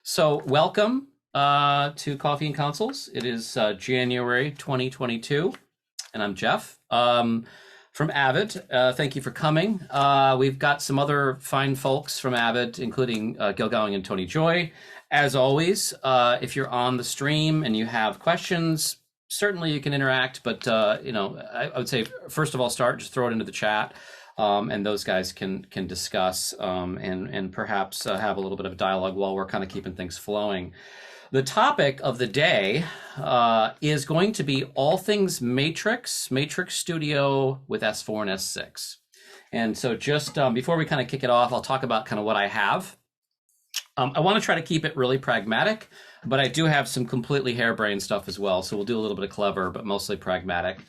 So welcome to Coffee and Consoles. It is January 2022, and I'm Jeff from Avid. Thank you for coming. We've got some other fine folks from Avid, including Gil Gowing and Tony Joy. As always, if you're on the stream and you have questions, certainly you can interact, but I would say, first of all, just throw it into the chat. And those guys can discuss and perhaps have a little bit of dialogue while we're kind of keeping things flowing. The topic of the day is going to be all things Matrix Studio with S4 and S6. And so just before we kind of kick it off, I'll talk about kind of what I have. I want to try to keep it really pragmatic, but I do have some completely harebrained stuff as well. So we'll do a little bit of clever, but mostly pragmatic.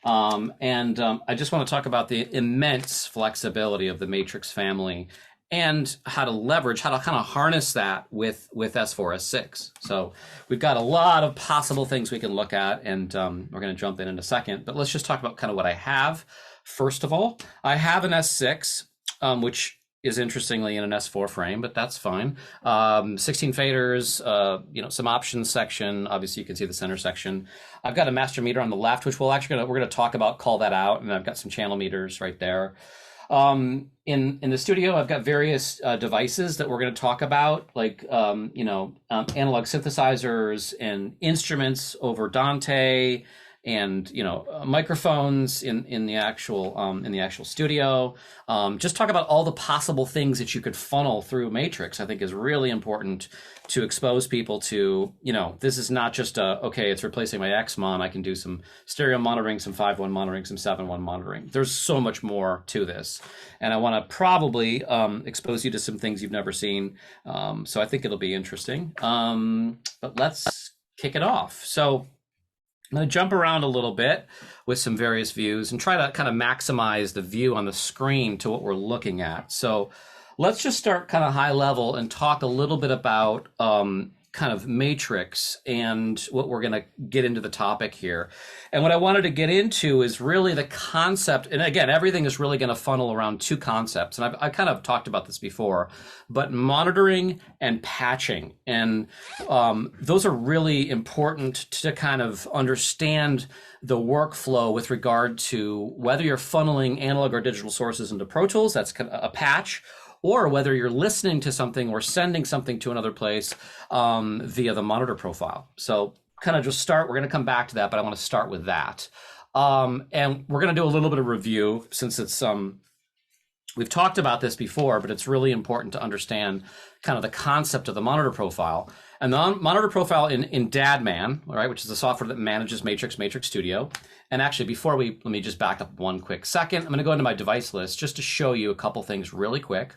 I just want to talk about the immense flexibility of the Matrix family and how to kind of harness that with S4, S6. So we've got a lot of possible things we can look at, and we're going to jump in a second. But let's just talk about kind of what I have. First of all, I have an S6, which is interestingly in an S4 frame, but that's fine. 16 faders, some options section. Obviously, you can see the center section. I've got a master meter on the left, which we're going to talk about, call that out, and I've got some channel meters right there. In the studio, I've got various devices that we're going to talk about, like analog synthesizers and instruments over Dante, and microphones in the actual studio. Just talk about all the possible things that you could funnel through Matrix. I think is really important to expose people to, this is not just it's replacing my XMON. I can do some stereo monitoring, some 5.1 monitoring, some 7.1 monitoring. There's so much more to this, and I want to probably expose you to some things you've never seen. So I think it'll be interesting. But let's kick it off. So I'm going to jump around a little bit with some various views and try to kind of maximize the view on the screen to what we're looking at. So let's just start kind of high level and talk a little bit about kind of Matrix and what we're going to get into the topic here. And what I wanted to get into is really the concept. And again, everything is really going to funnel around two concepts. And I kind of talked about this before, but monitoring and patching. And those are really important to kind of understand the workflow with regard to whether you're funneling analog or digital sources into Pro Tools, that's a patch, or whether you're listening to something or sending something to another place via the monitor profile. So kind of just we're going to come back to that, but I want to start with that. And we're going to do a little bit of review since it's, we've talked about this before, but it's really important to understand kind of the concept of the monitor profile. And the monitor profile in DADman, all right, which is the software that manages Matrix Studio. And actually, let me just back up one quick second. I'm going to go into my device list just to show you a couple things really quick.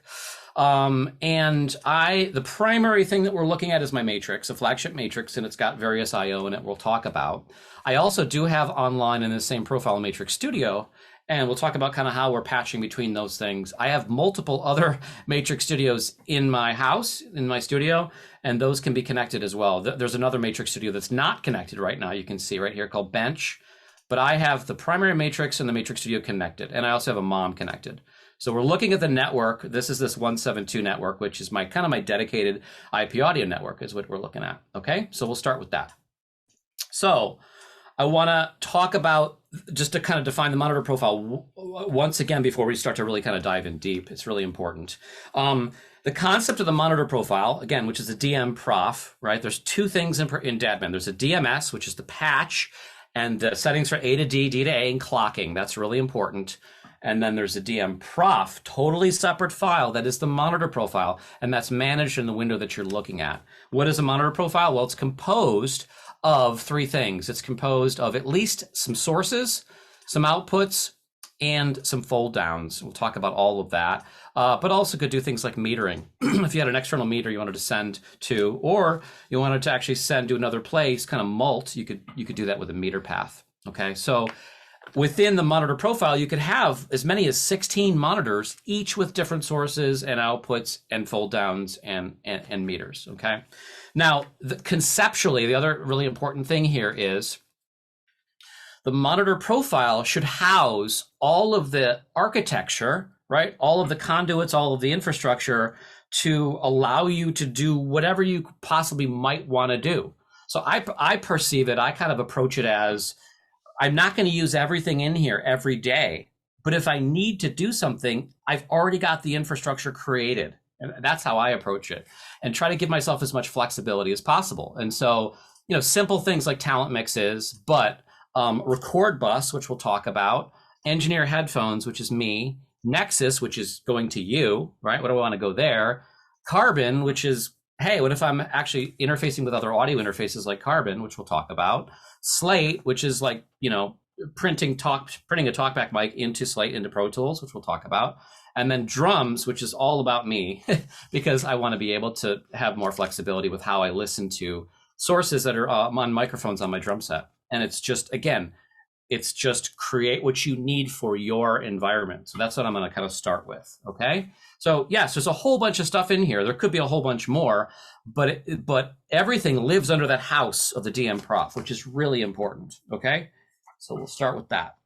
The primary thing that we're looking at is my Matrix, a flagship Matrix, and it's got various I/O in it we'll talk about. I also do have online in the same profile Matrix Studio, and we'll talk about kind of how we're patching between those things. I have multiple other Matrix Studios in my house, in my studio, and those can be connected as well. There's another Matrix Studio that's not connected right now. You can see right here called Bench. But I have the primary Matrix and the Matrix Studio connected, and I also have a mom connected. So we're looking at the network. This is this 172 network, which is my dedicated IP audio network is what we're looking at. Okay, so we'll start with that. So I want to talk about, just to kind of define the monitor profile once again before we start to really kind of dive in deep. It's really important. The concept of the monitor profile, again, which is a DM prof, right? There's two things in DADman. There's a DMS, which is the patch, and the settings for A to D, D to A, and clocking. That's really important. And then there's a DM prof, totally separate file that is the monitor profile, and that's managed in the window that you're looking at. What is a monitor profile? Well, it's composed of three things. It's composed of at least some sources, some outputs, and some fold downs. We'll talk about all of that, but also could do things like metering. If you had an external meter you wanted to send to, or you wanted to actually send to another place, kind of mult, you could do that with a meter path. Okay, so within the monitor profile, you could have as many as 16 monitors, each with different sources and outputs and fold downs and meters. Okay, now conceptually, the other really important thing here is the monitor profile should house all of the architecture, right? All of the conduits, all of the infrastructure to allow you to do whatever you possibly might want to do. So I perceive it, I kind of approach it as, I'm not going to use everything in here every day, but if I need to do something, I've already got the infrastructure created. And that's how I approach it, and try to give myself as much flexibility as possible. And so, simple things like talent mixes, but record bus, which we'll talk about, engineer headphones, which is me, Nexus, which is going to you, right? What do I want to go there? Carbon, which is, hey, what if I'm actually interfacing with other audio interfaces like Carbon, which we'll talk about. Slate, which is like, printing a Talkback mic into Slate, into Pro Tools, which we'll talk about. And then drums, which is all about me, because I want to be able to have more flexibility with how I listen to sources that are on microphones on my drum set. And it's just, again, it's just create what you need for your environment. So that's what I'm going to kind of start with. Okay. So yes, there's a whole bunch of stuff in here. There could be a whole bunch more, but everything lives under that house of the DM Prof, which is really important. Okay. So we'll start with that.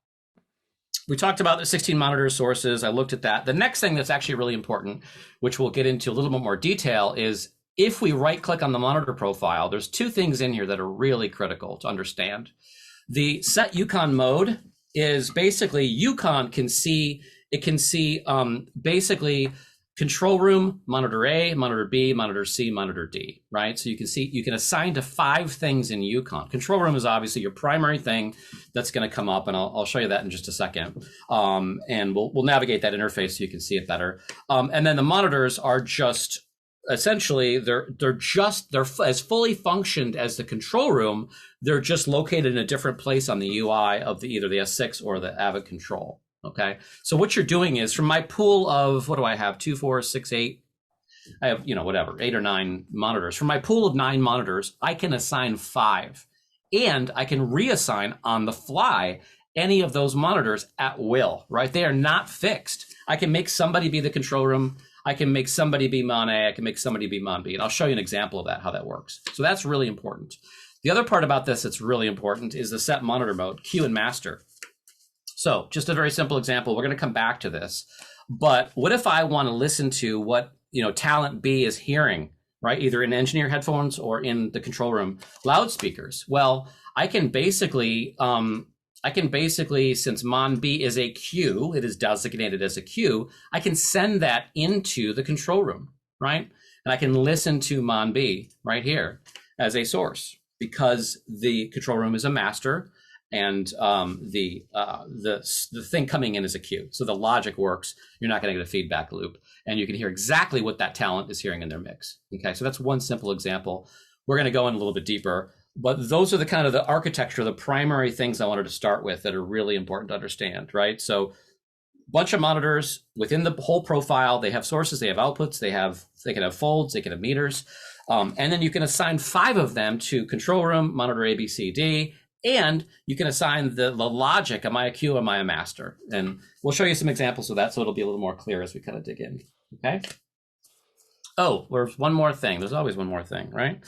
We talked about the 16 monitor sources. I looked at that. The next thing that's actually really important, which we'll get into a little bit more detail, is if we right click on the monitor profile, there's two things in here that are really critical to understand. The set EUCON mode is basically EUCON can see basically control room, monitor A, monitor B, monitor C, monitor D, right? So you can assign to 5 things in EUCON. Control room is obviously your primary thing that's going to come up, and I'll show you that in just a second. And we'll navigate that interface so you can see it better. And then the monitors are just essentially they're as fully functioned as the control room. They're just located in a different place on the UI of either the S6 or the Avid control. Okay, so what you're doing is, from my pool of, what do I have? 2, 4, 6, 8. I have, 8 or 9 monitors. From my pool of 9 monitors, I can assign 5, and I can reassign on the fly any of those monitors at will, right? They are not fixed. I can make somebody be the control room. I can make somebody be Mon A. I can make somebody be Mon B. And I'll show you an example of that, how that works. So that's really important. The other part about this that's really important is the set monitor mode, Q and master. So just a very simple example. We're going to come back to this. But what if I want to listen to what talent B is hearing, right? Either in engineer headphones or in the control room loudspeakers. Well, I can basically, since Mon B is a Q, it is designated as a Q, I can send that into the control room, right? And I can listen to Mon B right here as a source, because the control room is a master, and the thing coming in is a Q. So the logic works. You're not going to get a feedback loop, and you can hear exactly what that talent is hearing in their mix. Okay, so that's one simple example. We're going to go in a little bit deeper, but those are the kind of the architecture, the primary things I wanted to start with that are really important to understand, right? So bunch of monitors within the whole profile. They have sources, they have outputs, they can have folds, they can have meters, and then you can assign 5 of them to control room, monitor A, B, C, D. And you can assign the logic, am I a Q, am I a master? And we'll show you some examples of that, so it'll be a little more clear as we kind of dig in, okay? Oh, there's one more thing. There's always one more thing, right?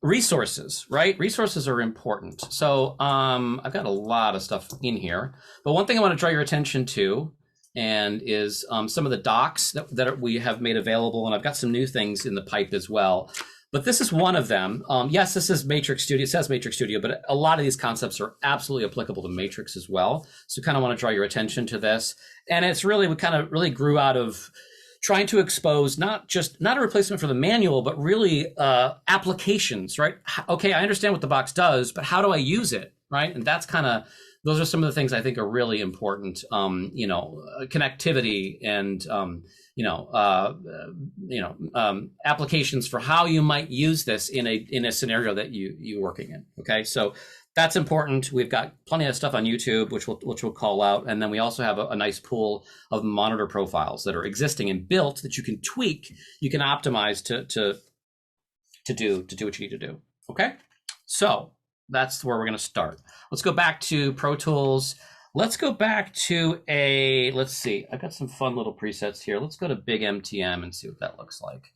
Resources, right? Resources are important. So I've got a lot of stuff in here, but one thing I want to draw your attention to and is some of the docs that we have made available, and I've got some new things in the pipe as well. But this is one of them. Yes, this is Matrix Studio. It says Matrix Studio, but a lot of these concepts are absolutely applicable to Matrix as well. So kind of want to draw your attention to this. And it's really, we kind of really grew out of trying to expose not a replacement for the manual, but really applications, right? Okay, I understand what the box does, but how do I use it, right? And that's kind of, those are some of the things I think are really important. Connectivity and applications for how you might use this in a scenario that you're working in. Okay, so that's important. We've got plenty of stuff on YouTube, which we'll call out, and then we also have a nice pool of monitor profiles that are existing and built that you can tweak, you can optimize to do what you need to do. Okay, so that's where we're going to start. Let's go back to Pro Tools. Let's go back to let's see, I've got some fun little presets here. Let's go to Big MTM and see what that looks like.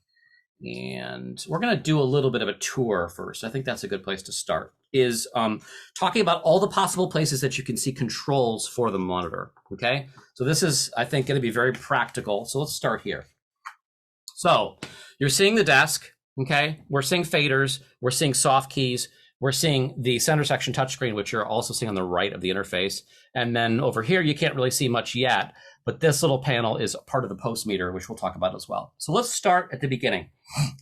And we're going to do a little bit of a tour first. I think that's a good place to start, is talking about all the possible places that you can see controls for the monitor. Okay, so this is, I think, going to be very practical. So let's start here. So you're seeing the desk, okay? We're seeing faders, we're seeing soft keys, we're seeing the center section touchscreen, which you're also seeing on the right of the interface. And then over here, you can't really see much yet, but this little panel is part of the post meter, which we'll talk about as well. So let's start at the beginning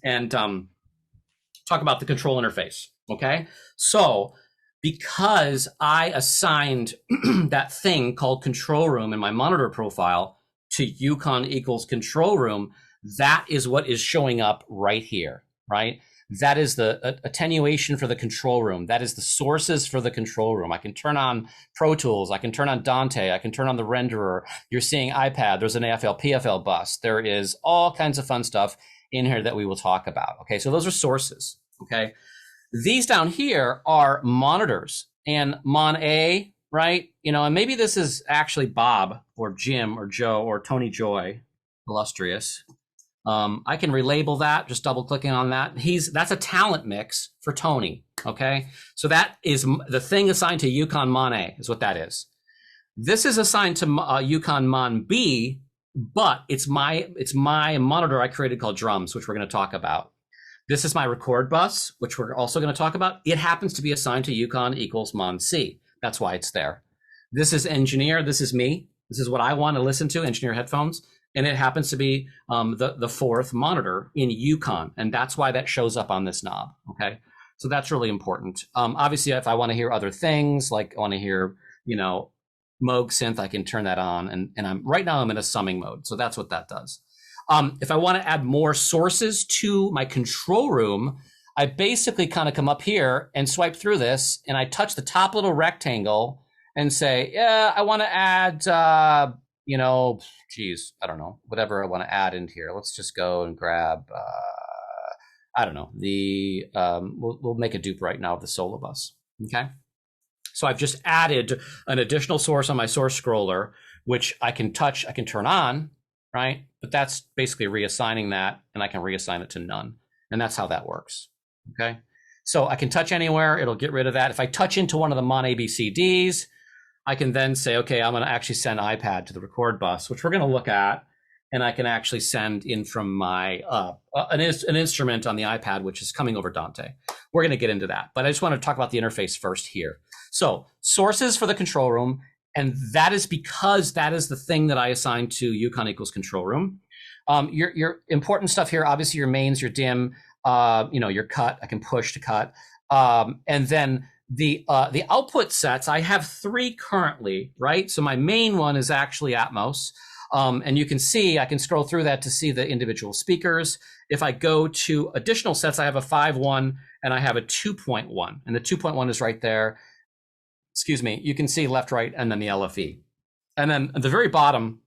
and talk about the control interface, okay? So because I assigned that thing called control room in my monitor profile to EUCON equals control room, that is what is showing up right here, right? That is the attenuation for the control room. That is the sources for the control room. I can turn on Pro Tools. I can turn on Dante. I can turn on the renderer. You're seeing iPad. There's an AFL, PFL bus. There is all kinds of fun stuff in here that we will talk about. Okay, so those are sources. Okay, these down here are monitors and Mon A, right? You know, and maybe this is actually Bob or Jim or Joe or Tony Joy, illustrious. I can relabel that, just double clicking on that. That's a talent mix for Tony, okay? So that is the thing assigned to EUCON Mon A is what that is. This is assigned to EUCON Mon B, but it's my monitor I created called drums, which we're gonna talk about. This is my record bus, which we're also gonna talk about. It happens to be assigned to EUCON equals Mon C. That's why it's there. This is engineer, this is me. This is what I want to listen to, engineer headphones. And it happens to be the fourth monitor in EUCON, and that's why that shows up on this knob, okay? So that's really important. Obviously, if I want to hear other things, like I want to hear, you know, Moog synth, I can turn that on, and right now I'm in a summing mode, so that's what that does. If I want to add more sources to my control room, I basically kind of come up here and swipe through this, and I touch the top little rectangle and say, yeah, I want to add, you know, geez, I don't know, whatever I want to add in here. Let's just go and grab, I don't know, we'll make a dupe right now of the solo bus, okay? So I've just added an additional source on my source scroller, which I can touch, I can turn on, right? But that's basically reassigning that, and I can reassign it to none. And that's how that works, okay? So I can touch anywhere, it'll get rid of that. If I touch into one of the Mon ABCDs, I can then say, okay, I'm going to actually send iPad to the record bus, which we're going to look at, and I can actually send in from my an instrument on the iPad, which is coming over Dante. We're going to get into that, but I just want to talk about the interface first here. So sources for the control room, and that is because that is the thing that I assigned to EUCON equals control room. Your important stuff here, obviously your mains, your dim, you know, your cut. I can push to cut, and then the output sets, I have 3 currently, right? So my main one is actually Atmos. And you can see, I can scroll through that to see the individual speakers. If I go to additional sets, I have a 5.1 and I have a 2.1. And the 2.1 is right there. Excuse me, you can see left, right, and then the LFE. And then at the very bottom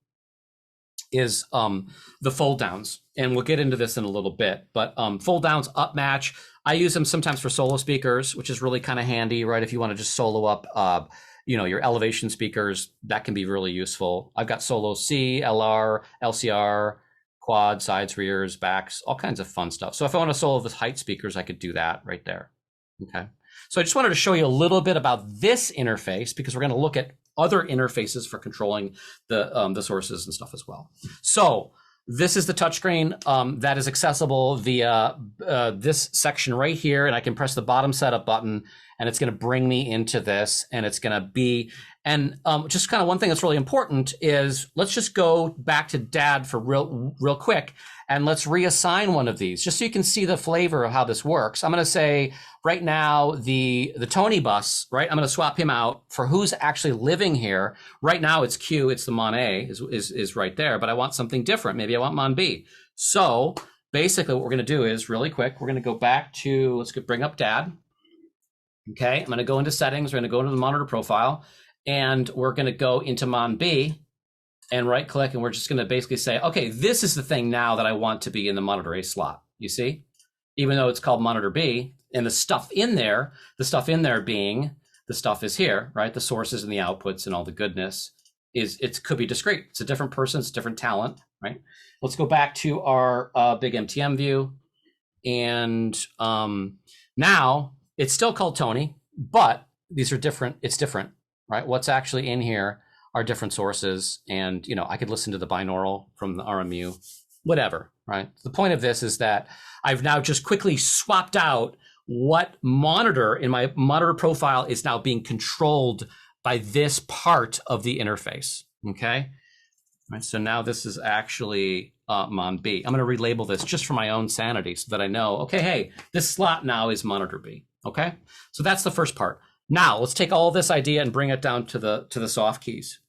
is the fold downs. And we'll get into this in a little bit, but fold downs, up match. I use them sometimes for solo speakers, which is really kind of handy, right? If you want to just solo up, you know, your elevation speakers, that can be really useful. I've got solo C, LR, LCR, quad, sides, rears, backs, all kinds of fun stuff. So if I want to solo the height speakers, I could do that right there. Okay. So I just wanted to show you a little bit about this interface because we're going to look at other interfaces for controlling the sources and stuff as well. So this is the touchscreen that is accessible via this section right here, and I can press the bottom setup button, and it's going to bring me into this, and it's going to be, and just kind of one thing that's really important is let's just go back to DAD for real quick, and let's reassign one of these just so you can see the flavor of how this works. I'm going to say right now the Tony bus, right? I'm going to swap him out for who's actually living here. Right now it's Q, it's the Mon A is right there, but I want something different. Maybe I want Mon B. So basically what we're going to do is really quick, we're going to go back to, let's bring up DAD. Okay, I'm going to go into settings. We're going to go into the monitor profile, and we're going to go into Mon B and right click, and we're just going to basically say, okay, this is the thing now that I want to be in the monitor A slot. You see, even though it's called monitor B, and the stuff in there being the stuff is here, right? The sources and the outputs and all the goodness it could be discrete. It's a different person, it's different talent, right? Let's go back to our big MTM view, and now it's still called Tony, but these are different. It's different, right? What's actually in here are different sources, and you know, I could listen to the binaural from the RMU, whatever, right? The point of this is that I've now just quickly swapped out what monitor in my monitor profile is now being controlled by this part of the interface, okay? All right, so now this is actually Mon B. I'm gonna relabel this just for my own sanity so that I know, okay, hey, this slot now is monitor B, okay? So that's the first part. Now let's take all this idea and bring it down to the soft keys.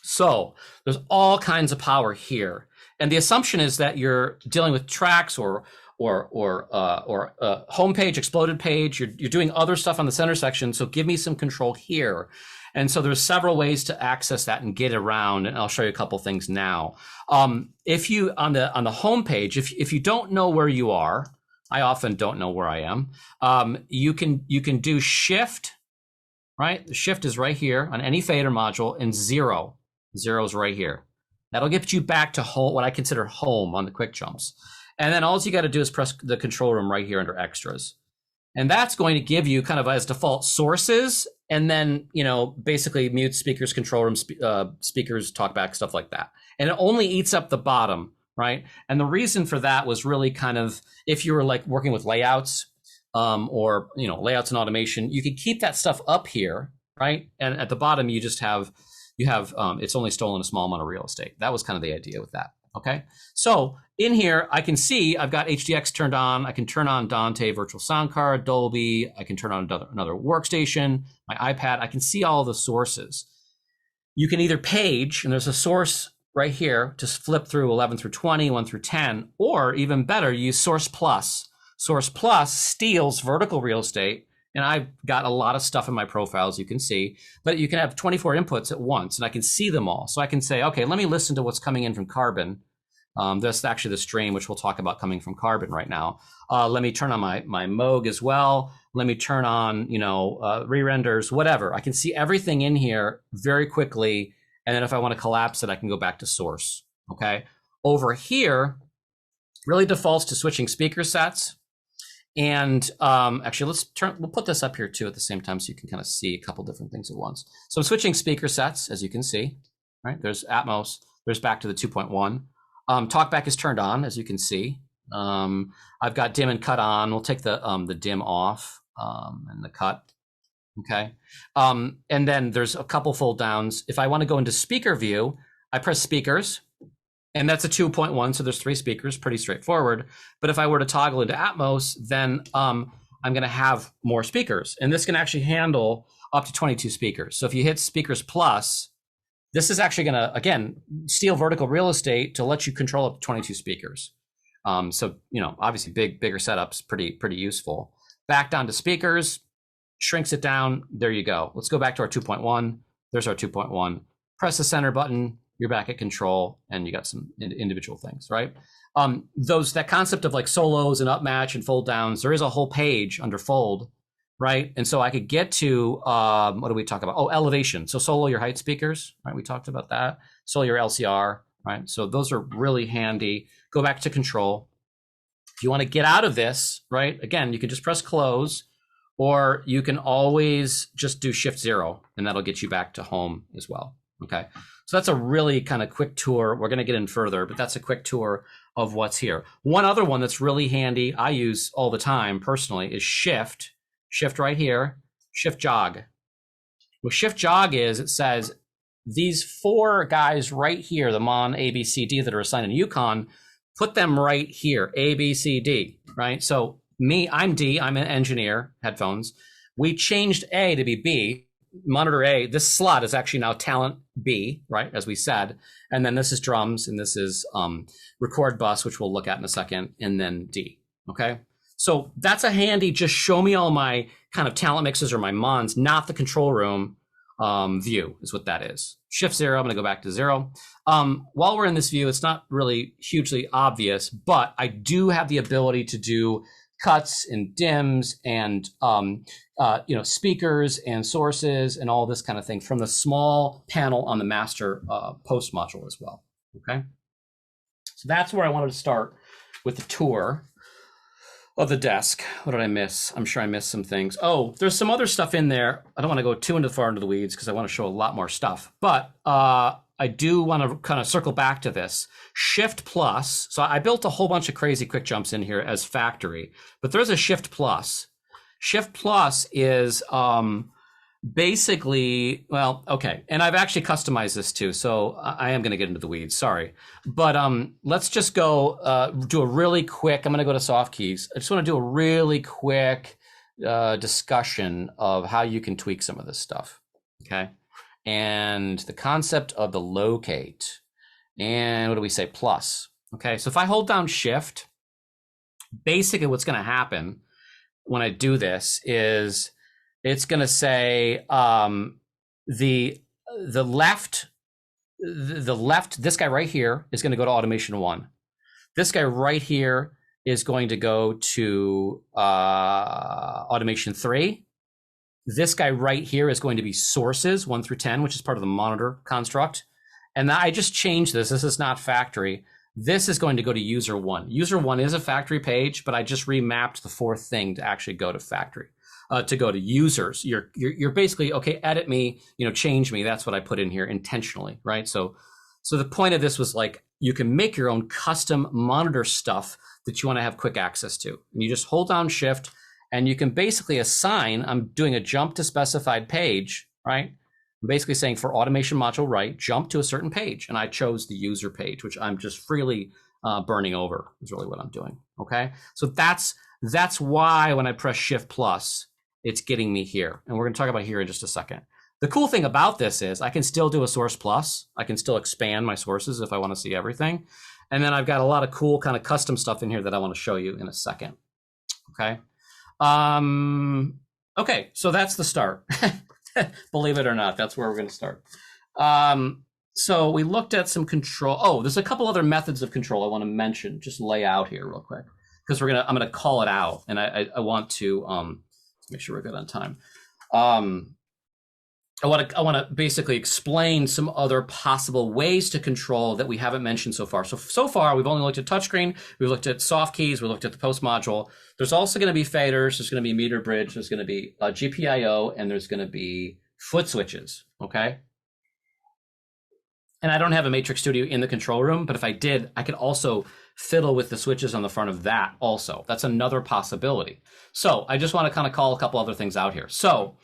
So there's all kinds of power here. And the assumption is that you're dealing with tracks or home page, exploded page. You're doing other stuff on the center section. So give me some control here. And so there's several ways to access that and get around. And I'll show you a couple things now. If you on the home page, if you don't know where you are, I often don't know where I am. You can do shift, right? The shift is right here on any fader module, and 0. 0 is right here. That'll get you back to home, what I consider home on the QuickJumps. And then all you got to do is press the control room right here under extras. And that's going to give you kind of as default sources, and then, you know, basically mute speakers, control room, speakers, talkback, stuff like that. And it only eats up the bottom, right? And the reason for that was really kind of, if you were like working with layouts or, you know, layouts and automation, you could keep that stuff up here, right? And at the bottom, you just have, it's only stolen a small amount of real estate. That was kind of the idea with that. Okay, so in here, I can see I've got HDX turned on. I can turn on Dante virtual sound card, Dolby. I can turn on another workstation, my iPad. I can see all the sources. You can either page, and there's a source right here to flip through 11 through 20, 1 through 10, or even better, use Source Plus. Source Plus steals vertical real estate, and I've got a lot of stuff in my profile, as you can see, but you can have 24 inputs at once, and I can see them all. So I can say, okay, let me listen to what's coming in from Carbon. That's actually the stream, which we'll talk about coming from Carbon right now. Let me turn on my Moog as well. Let me turn on, you know, re-renders, whatever. I can see everything in here very quickly, and then if I want to collapse it, I can go back to source, okay? Over here, really defaults to switching speaker sets. And actually, we'll put this up here too at the same time so you can kind of see a couple different things at once. So I'm switching speaker sets, as you can see, right? There's Atmos, there's back to the 2.1. Talkback is turned on, as you can see. I've got dim and cut on. We'll take the dim off and the cut, okay? And then there's a couple fold downs. If I want to go into speaker view, I press speakers. And that's a 2.1, so there's 3 speakers, pretty straightforward. But if I were to toggle into Atmos, then I'm going to have more speakers. And this can actually handle up to 22 speakers. So if you hit Speakers Plus, this is actually going to, again, steal vertical real estate to let you control up to 22 speakers. So, you know, obviously bigger setups, pretty useful. Back down to speakers, shrinks it down. There you go. Let's go back to our 2.1. There's our 2.1. Press the center button. You're back at control, and you got some individual things, right? That concept of like solos and up match and fold downs, there is a whole page under fold, right? And so I could get to, what do we talk about? Oh, elevation. So solo your height speakers, right? We talked about that. Solo your LCR, right? So those are really handy. Go back to control. If you want to get out of this, right? Again, you can just press close, or you can always just do Shift 0, and that'll get you back to home as well, okay? So that's a really kind of quick tour. We're going to get in further, but that's a quick tour of what's here. One other one that's really handy, I use all the time personally, is Shift. Shift right here, Shift Jog. What Shift Jog is, it says these 4 guys right here, the Mon A, B, C, D that are assigned in EUCON, put them right here, A, B, C, D, right? So me, I'm D, I'm an engineer, headphones. We changed A to be B. Monitor A, this slot is actually now talent B, right, as we said. And then this is drums, and this is record bus, which we'll look at in a second, and then D, okay? So that's a handy, just show me all my kind of talent mixes or my mons, not the control room view is what that is. Shift 0, I'm gonna go back to 0. While we're in this view, it's not really hugely obvious, but I do have the ability to do cuts and dims and you know, speakers and sources and all this kind of thing from the small panel on the master post module as well. Okay, so that's where I wanted to start with the tour of the desk. What did I miss? I'm sure I missed some things. Oh, there's some other stuff in there. I don't want to go too far into the weeds because I want to show a lot more stuff. But I I do want to kind of circle back to this. Shift plus, so I built a whole bunch of crazy QuickJumps in here as factory, but there's a Shift plus. Shift plus is basically, well, okay, and I've actually customized this too, so I am going to get into the weeds, sorry. But let's just go do a really quick, I'm going to go to soft keys. I just want to do a really quick discussion of how you can tweak some of this stuff, okay? And the concept of the locate. And what do we say? Plus. Okay, so if I hold down Shift, basically what's going to happen when I do this is it's going to say the left, this guy right here is going to go to automation 1. This guy right here is going to go to automation 3. This guy right here is going to be sources 1 through 10, which is part of the monitor construct. And I just changed this. This is not factory. This is going to go to user 1. User 1 is a factory page, but I just remapped the 4th thing to actually go to factory, to go to users. You're basically, okay, edit me, change me. That's what I put in here intentionally, right? So the point of this was like, you can make your own custom monitor stuff that you want to have quick access to. And you just hold down Shift, and you can basically assign, I'm doing a jump to specified page, right? I'm basically saying for automation module right, jump to a certain page. And I chose the user page, which I'm just freely burning over is really what I'm doing, okay? So that's why when I press Shift plus, it's getting me here. And we're gonna talk about here in just a second. The cool thing about this is I can still do a source plus. I can still expand my sources if I wanna see everything. And then I've got a lot of cool kind of custom stuff in here that I wanna show you in a second, okay? Okay, so that's the start. Believe it or not, that's where we're going to start. So we looked at some control. Oh, there's a couple other methods of control I want to mention, just lay out here real quick, because I'm gonna call it out, and I want to make sure we're good on time. I want to basically explain some other possible ways to control that we haven't mentioned so far. So far, we've only looked at touchscreen, we've looked at soft keys, we looked at the post module. There's also going to be faders, there's going to be meter bridge, there's going to be GPIO, and there's going to be foot switches, okay? And I don't have a Matrix Studio in the control room, but if I did, I could also fiddle with the switches on the front of that also. That's another possibility. So I just want to kind of call a couple other things out here. So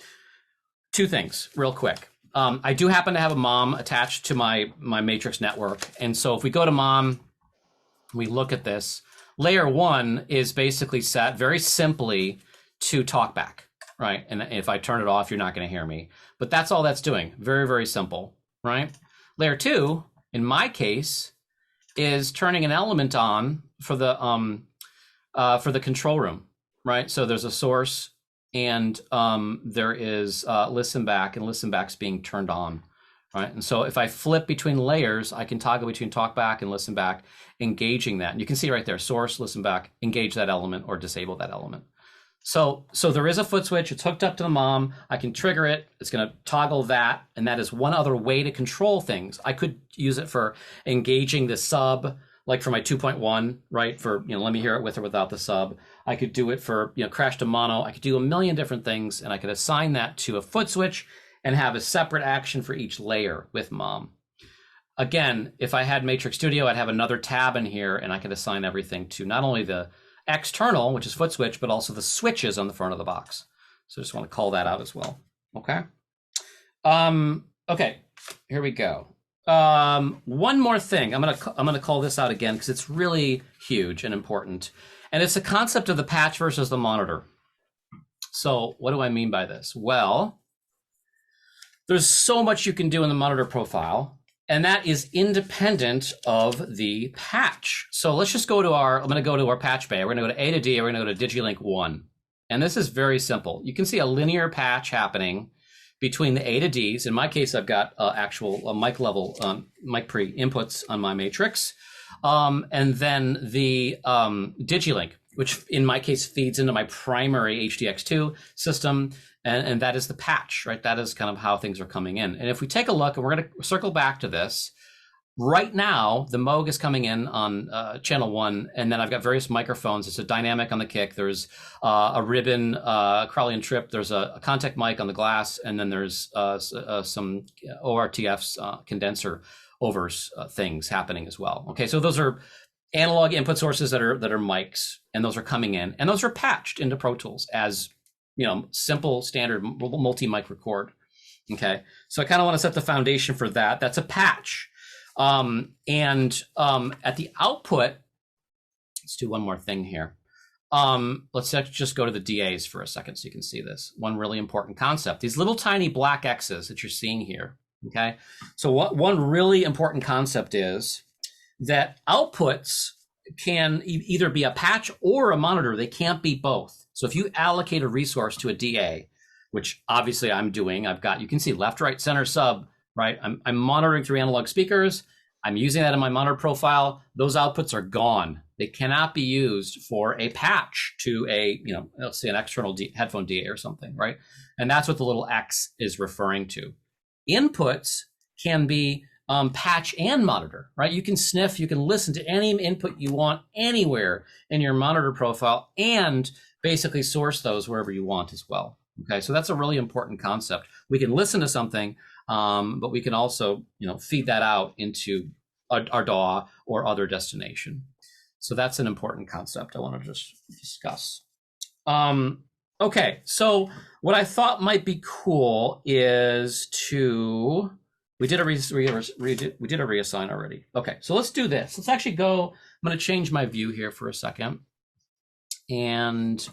2 things real quick. I do happen to have a mom attached to my Matrix network. And so if we go to mom, we look at this, layer 1 is basically set very simply to Talkback, right? And if I turn it off, you're not going to hear me. But that's all that's doing. Very, very simple, right? Layer 2, in my case, is turning an element on for the control room, right? So there's a source, and there is listen back, and listen back's being turned on, right? And so if I flip between layers, I can toggle between talkback and listen back, engaging that. And you can see right there, source, listen back, engage that element or disable that element. So there is a foot switch. It's hooked up to the mom. I can trigger it. It's going to toggle that, and that is one other way to control things. I could use it for engaging the sub, like for my 2.1, right? For, let me hear it with or without the sub. I could do it for, crash to mono. I could do a million different things, and I could assign that to a foot switch and have a separate action for each layer with mom. Again, if I had Matrix Studio, I'd have another tab in here, and I could assign everything to not only the external, which is foot switch, but also the switches on the front of the box. So I just want to call that out as well. Okay. Okay, here we go. One more thing. I'm gonna call this out again because it's really huge and important. And it's the concept of the patch versus the monitor. So what do I mean by this? Well, there's so much you can do in the monitor profile, and that is independent of the patch. So let's just go to I'm going to go to our patch bay. We're going to go to A to D. We're going to go to DigiLink 1. And this is very simple. You can see a linear patch happening between the A to Ds. In my case, I've got actual mic level, mic pre inputs on my matrix. And then the DigiLink, which in my case feeds into my primary HDX2 system. And that is the patch, right? That is kind of how things are coming in. And if we take a look, and we're going to circle back to this, right now, the Moog is coming in on channel 1, and then I've got various microphones. It's a dynamic on the kick. There's a ribbon, Crowley and Trip. There's a contact mic on the glass, and then there's some ORTF's condenser things happening as well. Okay, so those are analog input sources that are mics, and those are coming in, and those are patched into Pro Tools as simple standard multi-mic record. Okay, so I kind of want to set the foundation for that. That's a patch. At the output, let's do one more thing here. Let's just go to the DAs for a second so you can see this. One really important concept, these little tiny black X's that you're seeing here, okay? So one really important concept is that outputs can either be a patch or a monitor. They can't be both. So if you allocate a resource to a DA, which obviously I'm doing, you can see left, right, center, sub, right? I'm monitoring through analog speakers. I'm using that in my monitor profile. Those outputs are gone. They cannot be used for a patch to a, let's say an external headphone DA or something, right? And that's what the little X is referring to. Inputs can be patch and monitor, right? You can sniff, you can listen to any input you want anywhere in your monitor profile and basically source those wherever you want as well. Okay, so that's a really important concept. We can listen to something, but we can also, feed that out into our DAW or other destination. So that's an important concept I want to just discuss. Okay, so what I thought might be cool is we did a reassign already. Okay, so let's do this. Let's actually go. I'm going to change my view here for a second, and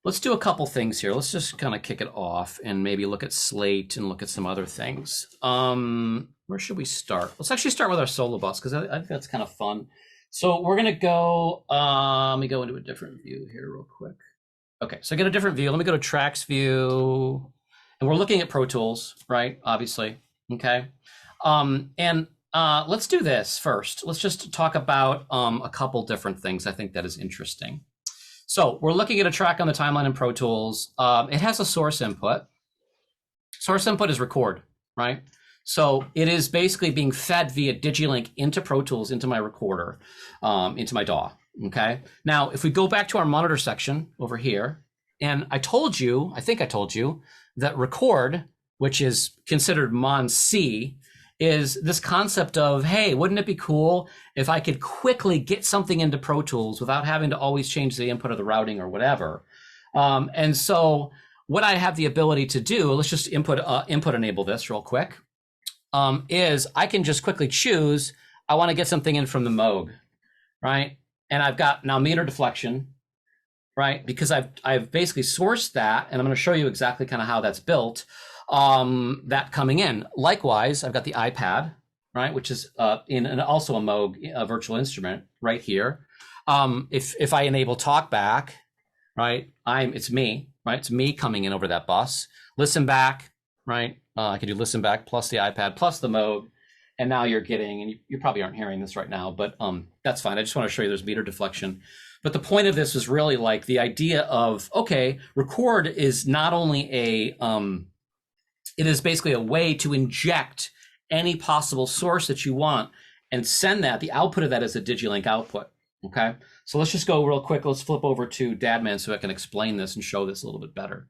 let's do a couple things here. Let's just kind of kick it off and maybe look at Slate and look at some other things. Where should we start? Let's actually start with our solo bus because I think that's kind of fun. So we're going to go, let me go into a different view here real quick. Okay, so I get a different view. Let me go to tracks view, and we're looking at Pro Tools, right? Obviously, okay. Let's do this first. Let's just talk about a couple different things I think that is interesting. So we're looking at a track on the timeline in Pro Tools. It has a source input. Source input is record, right? So it is basically being fed via Digilink into Pro Tools, into my recorder, into my DAW, okay? Now, if we go back to our monitor section over here, and I think I told you that record, which is considered Mon C, is this concept of, hey, wouldn't it be cool if I could quickly get something into Pro Tools without having to always change the input or the routing or whatever? And so what I have the ability to do, let's just input enable this real quick, is I can just quickly choose, I want to get something in from the Moog, right? And I've got now meter deflection, right? Because I've basically sourced that, and I'm going to show you exactly kind of how that's built. That coming in. Likewise, I've got the iPad, right, which is also a Moog, a virtual instrument right here. If I enable Talkback, right, it's me, right? It's me coming in over that bus. Listen back, right? I can do listen back plus the iPad plus the Moog, and now you're getting, and you probably aren't hearing this right now, but that's fine. I just want to show you there's meter deflection. But the point of this was really like the idea of, okay, record is not only it is basically a way to inject any possible source that you want and send that, the output of that is a Digilink output, okay? So let's just go real quick. Let's flip over to DADman so I can explain this and show this a little bit better.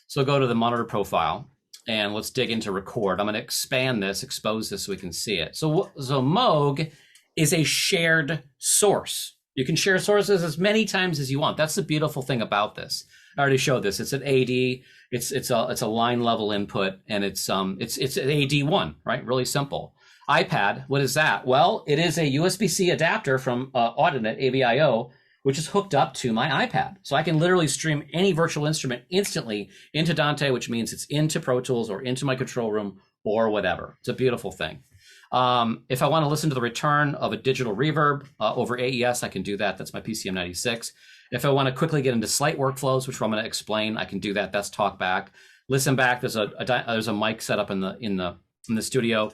So go to the monitor profile and let's dig into record. I'm going to expand this, expose this so we can see it. So Moog is a shared source. You can share sources as many times as you want. That's the beautiful thing about this. I already showed this. It's an AD. It's a line level input, and it's an AD1, right? Really simple. iPad, what is that? Well, it is a USB-C adapter from Audionet AVIO, which is hooked up to my iPad. So I can literally stream any virtual instrument instantly into Dante, which means it's into Pro Tools or into my control room or whatever. It's a beautiful thing. If I want to listen to the return of a digital reverb over AES, I can do that. That's my PCM96. If I want to quickly get into Slate workflows, which I'm going to explain, I can do that. That's Talkback. Listen back. There's a mic set up in the studio.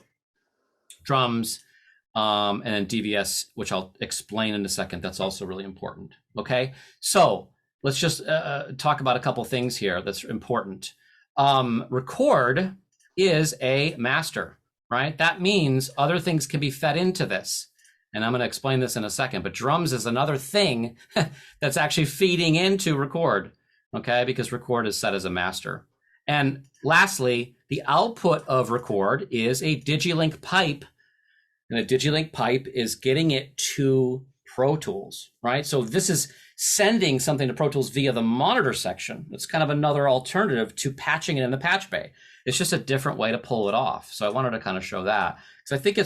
Drums, and then DVS, which I'll explain in a second. That's also really important. Okay, so let's just talk about a couple things here that's important. Record is a master, right? That means other things can be fed into this. And I'm going to explain this in a second, but drums is another thing that's actually feeding into record, okay? Because record is set as a master. And lastly, the output of record is a Digilink pipe and a DigiLink pipe is getting it to Pro Tools, right? So this is sending something to Pro Tools via the monitor section. It's kind of another alternative to patching it in the patch bay. It's just a different way to pull it off. So I wanted to kind of show that, because I think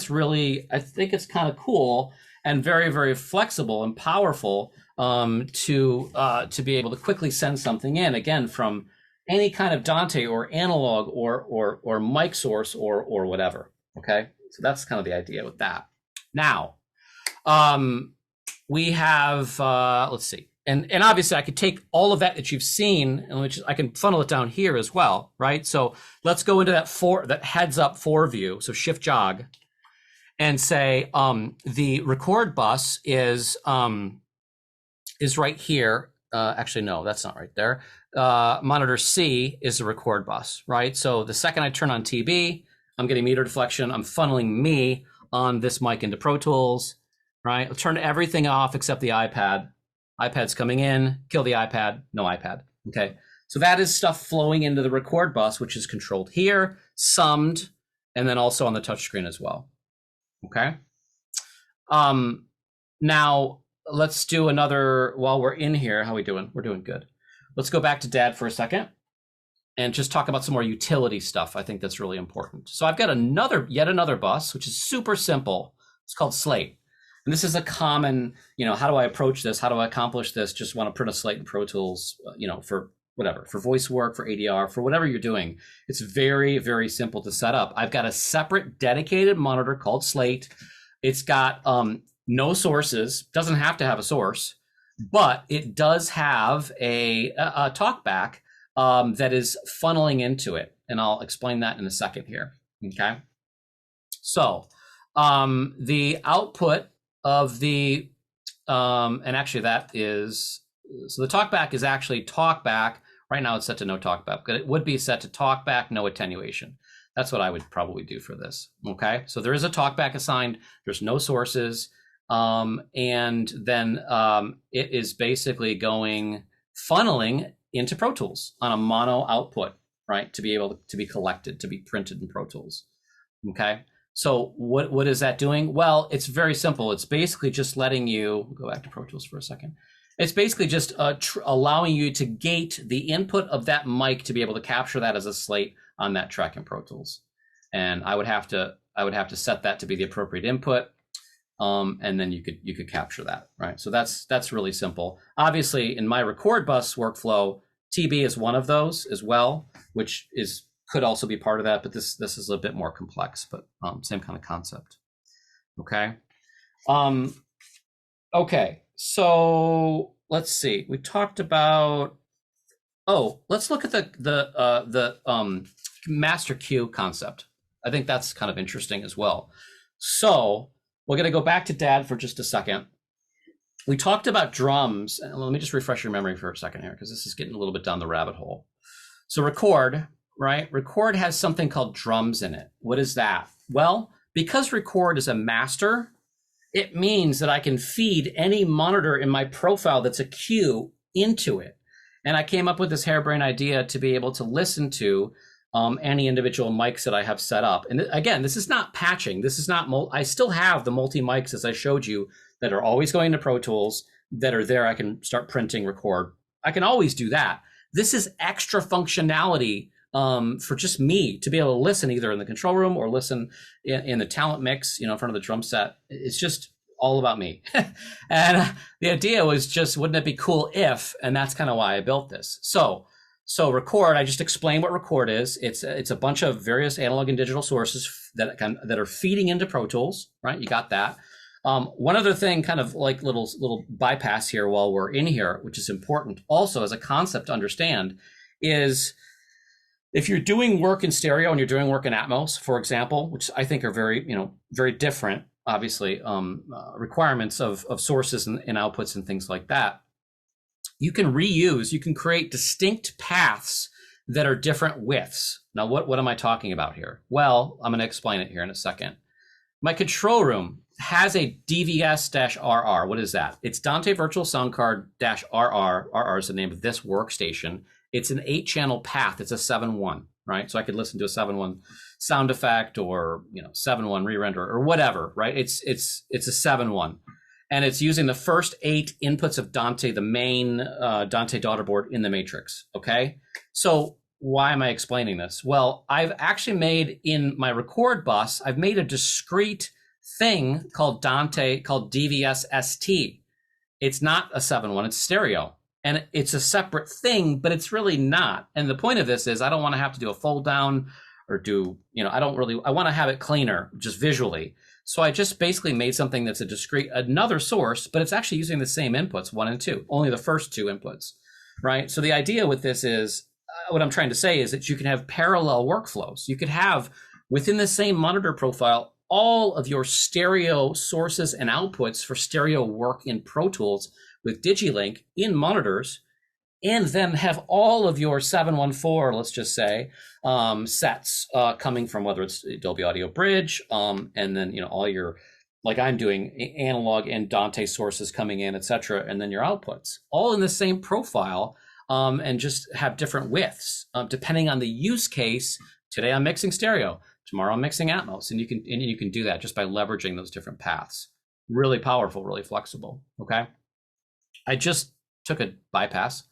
it's kind of cool and very, very flexible and powerful to be able to quickly send something in, again, from any kind of Dante or analog or mic source or whatever. Okay, so that's kind of the idea with that. Now, we have let's see, and obviously I could take all of that you've seen, and which I can funnel it down here as well, right? So let's go into that heads up 4 view. So shift jog, and say the record bus is right here. Actually, no, that's not right there. Monitor C is the record bus, right? So the second I turn on TB, I'm getting meter deflection. I'm funneling me on this mic into Pro Tools, right? I'll turn everything off except the iPad. iPad's coming in, kill the iPad, no iPad, okay? So that is stuff flowing into the record bus, which is controlled here, summed, and then also on the touchscreen as well, okay? Now, let's do another, while we're in here, how are we doing? We're doing good. Let's go back to Dad for a second and just talk about some more utility stuff. I think that's really important. So I've got yet another bus, which is super simple. It's called Slate. And this is a common, how do I approach this? How do I accomplish this? Just want to print a Slate in Pro Tools, for whatever, for voice work, for ADR, for whatever you're doing. It's very, very simple to set up. I've got a separate dedicated monitor called Slate. It's got no sources, doesn't have to have a source, but it does have a talkback that is funneling into it. And I'll explain that in a second here, okay? So the output of the, and actually that is, so the talkback is actually talkback. Right now it's set to no talkback, but it would be set to talkback, no attenuation. That's what I would probably do for this, okay? So there is a talkback assigned, there's no sources, and then it is basically funneling into Pro Tools on a mono output, right? To be able to be collected, to be printed in Pro Tools, okay? So what is that doing? Well, it's very simple. It's basically just letting you, go back to Pro Tools for a second. It's basically just allowing you to gate the input of that mic to be able to capture that as a slate on that track in Pro Tools. And I would have to set that to be the appropriate input. And then you could capture that, right? So that's really simple. Obviously, in my record bus workflow, TB is one of those as well, which could also be part of that, but this is a bit more complex, but same kind of concept. Okay. Okay. So let's see. We talked about. Oh, let's look at the master queue concept. I think that's kind of interesting as well. So we're going to go back to Dad for just a second. We talked about drums. And let me just refresh your memory for a second here, because this is getting a little bit down the rabbit hole. So record, right? Record has something called drums in it. What is that? Well, because record is a master, it means that I can feed any monitor in my profile that's a queue into it. And I came up with this harebrained idea to be able to listen to any individual mics that I have set up. And again, this is not patching. This is not, I still have the multi mics, as I showed you, that are always going to Pro Tools, that are there. I can start printing, record. I can always do that. This is extra functionality for just me to be able to listen either in the control room or listen in the talent mix, in front of the drum set. It's just all about me. And the idea was just, wouldn't it be cool if, and that's kind of why I built this. So record, I just explained what record is. It's a bunch of various analog and digital sources that are feeding into Pro Tools, right? You got that. One other thing, kind of like little bypass here while we're in here, which is important also as a concept to understand, is if you're doing work in stereo and you're doing work in Atmos, for example, which I think are very different, obviously, requirements of sources and outputs and things like that, you can create distinct paths that are different widths. Now, what am I talking about here? Well, I'm going to explain it here in a second. My control room has a DVS-RR. What is that? It's Dante Virtual Sound Card-RR. RR is the name of this workstation. It's an 8-channel path. It's a 7-1, right? So I could listen to a 7-1 sound effect or 7.1 re-render or whatever, right? It's a 7.1. And it's using the first 8 inputs of Dante, the main Dante daughter board in the matrix, okay? So why am I explaining this? Well, I've actually made in my record bus, I've made a discrete thing called Dante, called DVS-ST. It's not a 7.1, it's stereo. And it's a separate thing, but it's really not. And the point of this is I don't want to have to do a fold down or do, I want to have it cleaner just visually. So I just basically made something that's a discrete, another source, but it's actually using the same inputs, 1 and 2, only the first 2 inputs, right? So the idea with this is, what I'm trying to say is that you can have parallel workflows. You could have within the same monitor profile, all of your stereo sources and outputs for stereo work in Pro Tools with DigiLink in monitors, and then have all of your 714, let's just say, sets coming from whether it's Dolby Audio Bridge, and then all your, like I'm doing, analog and Dante sources coming in, etc., and then your outputs, all in the same profile, and just have different widths depending on the use case. Today I'm mixing stereo, tomorrow I'm mixing Atmos, and you can do that just by leveraging those different paths. Really powerful, really flexible. Okay, I just took a bypass.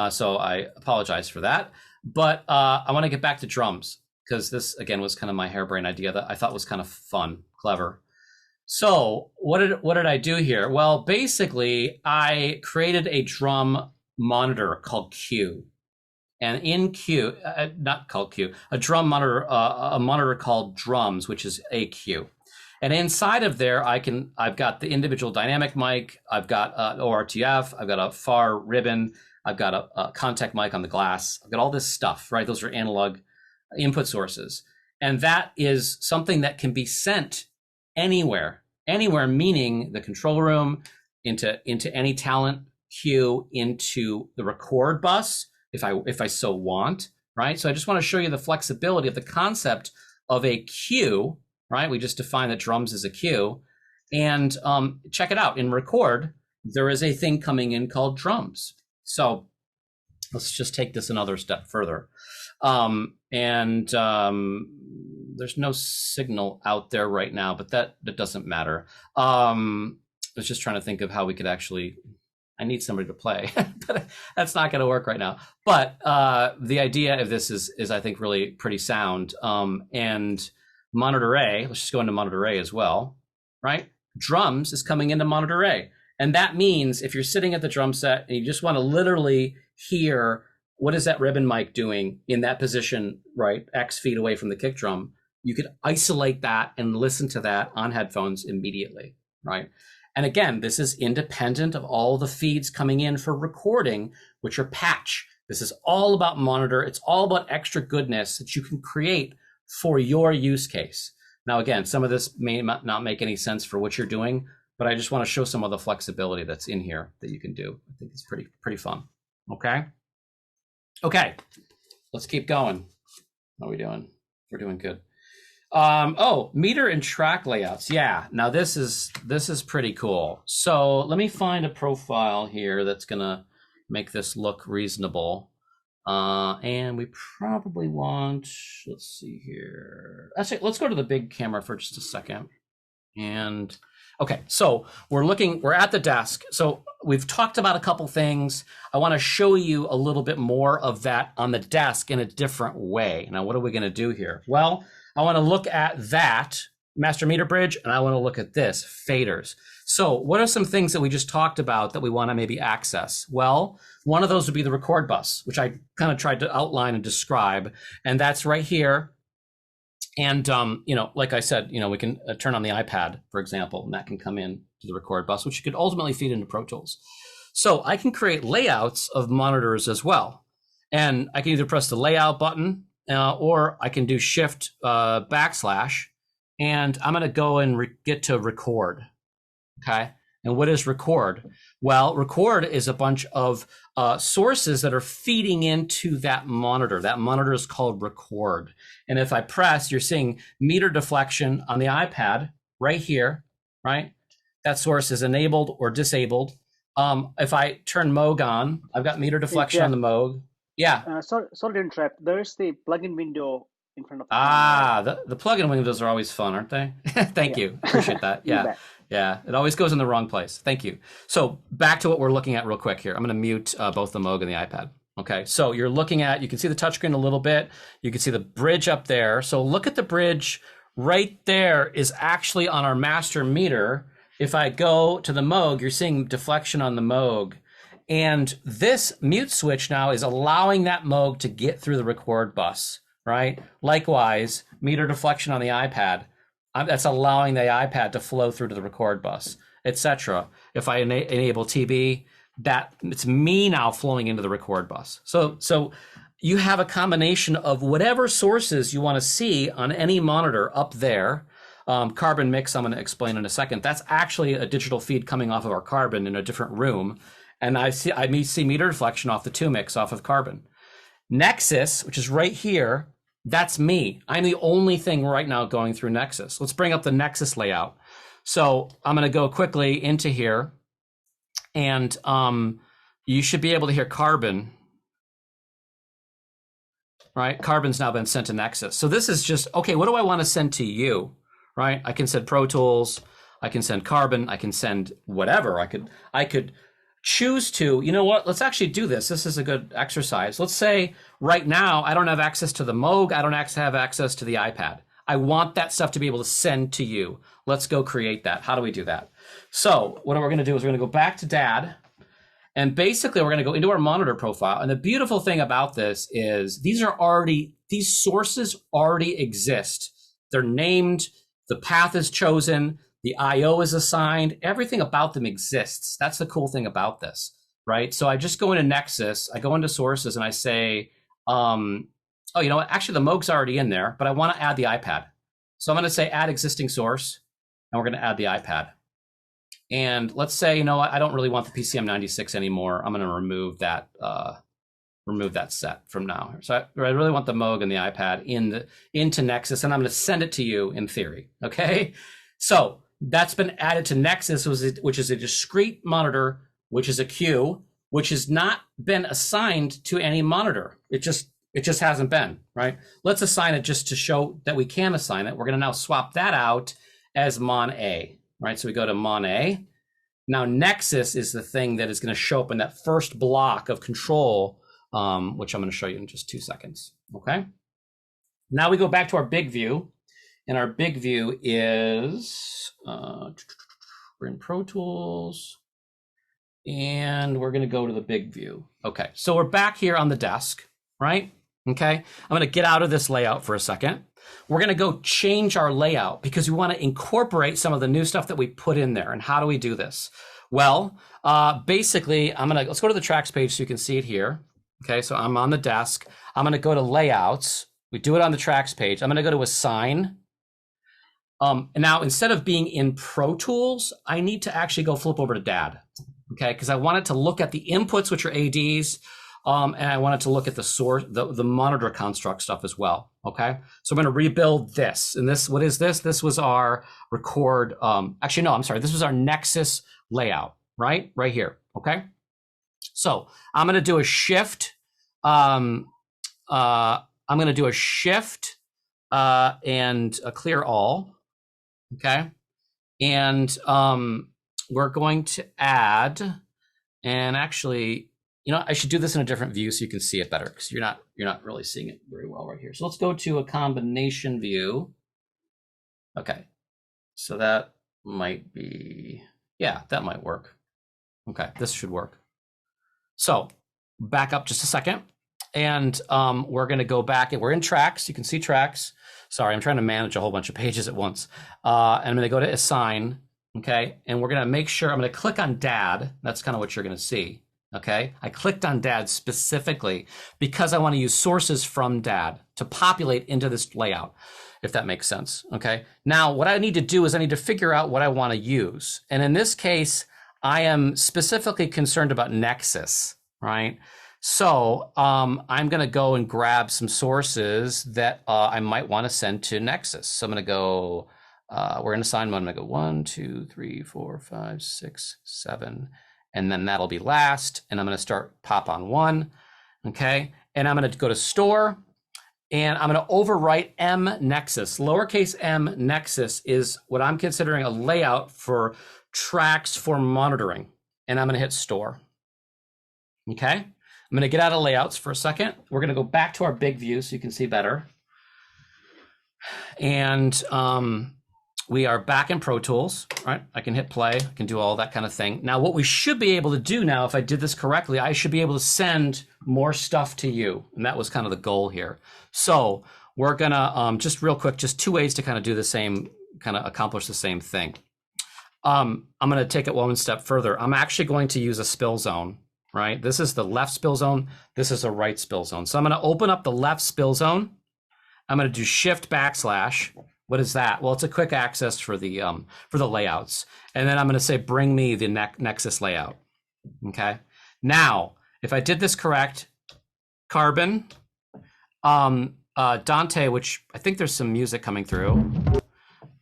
So I apologize for that. But I want to get back to drums, because this, again, was kind of my harebrained idea that I thought was kind of fun, clever. So what did I do here? Well, basically, I created a drum monitor called Q. And in Q, not called Q, a drum monitor, a monitor called Drums, which is AQ. And inside of there, I've got the individual dynamic mic, I've got ORTF, I've got a FAR ribbon, I've got a contact mic on the glass. I've got all this stuff, right? Those are analog input sources. And that is something that can be sent anywhere, meaning the control room, into any talent queue, into the record bus, if I so want, right? So I just want to show you the flexibility of the concept of a queue, right? We just defined that drums is a queue. And check it out. In record, there is a thing coming in called drums. So let's just take this another step further. There's no signal out there right now, but that doesn't matter. I was just trying to think of how we could actually, I need somebody to play, but that's not going to work right now. But the idea of this is I think really pretty sound. And monitor A, let's just go into monitor A as well, right? Drums is coming into monitor A. And that means if you're sitting at the drum set and you just want to literally hear what is that ribbon mic doing in that position, right, X feet away from the kick drum, you could isolate that and listen to that on headphones immediately, right? And again, this is independent of all the feeds coming in for recording, which are patch. This is all about monitor. It's all about extra goodness that you can create for your use case. Now, again, some of this may not make any sense for what you're doing, but I just want to show some of the flexibility that's in here that you can do. I think it's pretty fun. Okay. Let's keep going. How are we doing? We're doing good. Meter and track layouts. Yeah. Now this is pretty cool. So let me find a profile here that's gonna make this look reasonable. And we probably want, let's see here. Actually, let's go to the big camera for just a second. And okay, so we're at the desk. So we've talked about a couple things. I want to show you a little bit more of that on the desk in a different way. Now, what are we going to do here? Well, I want to look at that master meter bridge, and I want to look at this faders. So what are some things that we just talked about that we want to maybe access? Well, one of those would be the record bus, which I kind of tried to outline and describe, and that's right here. And, like I said, we can turn on the iPad, for example, and that can come in to the record bus, which you could ultimately feed into Pro Tools. So I can create layouts of monitors as well. And I can either press the layout button or I can do shift backslash, and I'm going to go and get to record. Okay. And what is record? Well, record is a bunch of sources that are feeding into that monitor. That monitor is called record. And if I press, you're seeing meter deflection on the iPad right here, right? That source is enabled or disabled. If I turn Moog on, I've got meter deflection on the Moog. Yeah. Sorry to interrupt. There is the plugin window in front of the camera. The plugin windows are always fun, aren't they? Thank you. Appreciate that. Yeah. Yeah. It always goes in the wrong place. Thank you. So back to what we're looking at real quick here. I'm going to mute both the Moog and the iPad. Okay. So you're looking at, you can see the touchscreen a little bit. You can see the bridge up there. So look at the bridge right there is actually on our master meter. If I go to the Moog, you're seeing deflection on the Moog. And this mute switch now is allowing that Moog to get through the record bus. Right? Likewise, meter deflection on the iPad, that's allowing the iPad to flow through to the record bus, etc. If I enable TB, that it's me now flowing into the record bus. So you have a combination of whatever sources you want to see on any monitor up there. Carbon mix, I'm going to explain in a second. That's actually a digital feed coming off of our Carbon in a different room. And I see meter deflection off the 2 mix off of Carbon. Nexus, which is right here, that's me. I'm the only thing right now going through Nexus. Let's bring up the Nexus layout. So I'm going to go quickly into here, and you should be able to hear Carbon. Right? Carbon's now been sent to Nexus. So this is just, okay, what do I want to send to you? Right? I can send Pro Tools. I can send Carbon. I can send whatever. I could choose to, you know what, let's actually do this. This is a good exercise. Let's say right now, I don't have access to the Moog. I don't have access to the iPad. I want that stuff to be able to send to you. Let's go create that. How do we do that? So what we're going to do is we're going to go back to DAD. And basically, we're going to go into our monitor profile. And the beautiful thing about this is these sources already exist. They're named. The path is chosen. The IO is assigned. Everything about them exists. That's the cool thing about this, right? So I just go into Nexus, I go into sources, and I say, oh, you know what? Actually, the Moog's already in there, but I want to add the iPad. So I'm going to say add existing source, and we're going to add the iPad. And let's say, you know what? I don't really want the PCM96 anymore. I'm going to remove that set from now. So I really want the Moog and the iPad into Nexus, and I'm going to send it to you in theory, okay? So that's been added to Nexus, which is a discrete monitor, which is a queue, which has not been assigned to any monitor. It just hasn't been, right? Let's assign it just to show that we can assign it. We're going to now swap that out as Mon A, right? So we go to Mon A. Now Nexus is the thing that is going to show up in that first block of control, which I'm going to show you in just 2 seconds, okay? Now we go back to our big view. And our big view is, we're in Pro Tools, and we're going to go to the big view. Okay, so we're back here on the desk, right? Okay, I'm going to get out of this layout for a second. We're going to go change our layout because we want to incorporate some of the new stuff that we put in there. And how do we do this? Well, basically, let's go to the tracks page so you can see it here. Okay, so I'm on the desk. I'm going to go to layouts. We do it on the tracks page. I'm going to go to assign. And now, instead of being in Pro Tools, I need to actually go flip over to DAD, okay? Because I want it to look at the inputs, which are ADs, and I want it to look at the source, the monitor construct stuff as well, okay? So I'm going to rebuild this. And this, what is this? This was our record. Actually, no, I'm sorry. This was our Nexus layout, right? Right here, okay? So I'm going to do a shift. I'm going to do a shift and a clear all. Okay, and we're going to add, and actually, you know, I should do this in a different view so you can see it better because you're not really seeing it very well right here. So let's go to a combination view. Okay, so that might be, yeah, that might work. Okay, this should work. So back up just a second, and we're going to go back, and we're in tracks. You can see tracks. Sorry, I'm trying to manage a whole bunch of pages at once. And I'm going to go to assign, okay? And we're going to make sure, I'm going to click on DAD. That's kind of what you're going to see, okay? I clicked on DAD specifically because I want to use sources from DAD to populate into this layout, if that makes sense, okay? Now, what I need to do is I need to figure out what I want to use. And in this case, I am specifically concerned about Nexus, right? So I'm going to go and grab some sources that I might want to send to Nexus. So I'm going to go, we're in assign mode. I'm going to go 1, 2, 3, 4, 5, 6, 7, and then that'll be last. And I'm going to start pop on 1, okay? And I'm going to go to store, and I'm going to overwrite M Nexus. Lowercase m Nexus is what I'm considering a layout for tracks for monitoring. And I'm going to hit store. Okay. I'm going to get out of layouts for a second. We're going to go back to our big view so you can see better. And we are back in Pro Tools, right? I can hit play, I can do all that kind of thing. Now, what we should be able to do now, if I did this correctly, I should be able to send more stuff to you. And that was kind of the goal here. So we're gonna, just real quick, just two ways to kind of do the same, kind of accomplish the same thing. I'm gonna take it one step further. I'm actually going to use a spill zone, right? This is the left spill zone. This is a right spill zone. So I'm gonna open up the left spill zone. I'm gonna do Shift \. What is that? Well, it's a quick access for the layouts. And then I'm going to say, bring me the Nexus layout. Okay. Now, if I did this correct, Carbon, Dante, which I think there's some music coming through.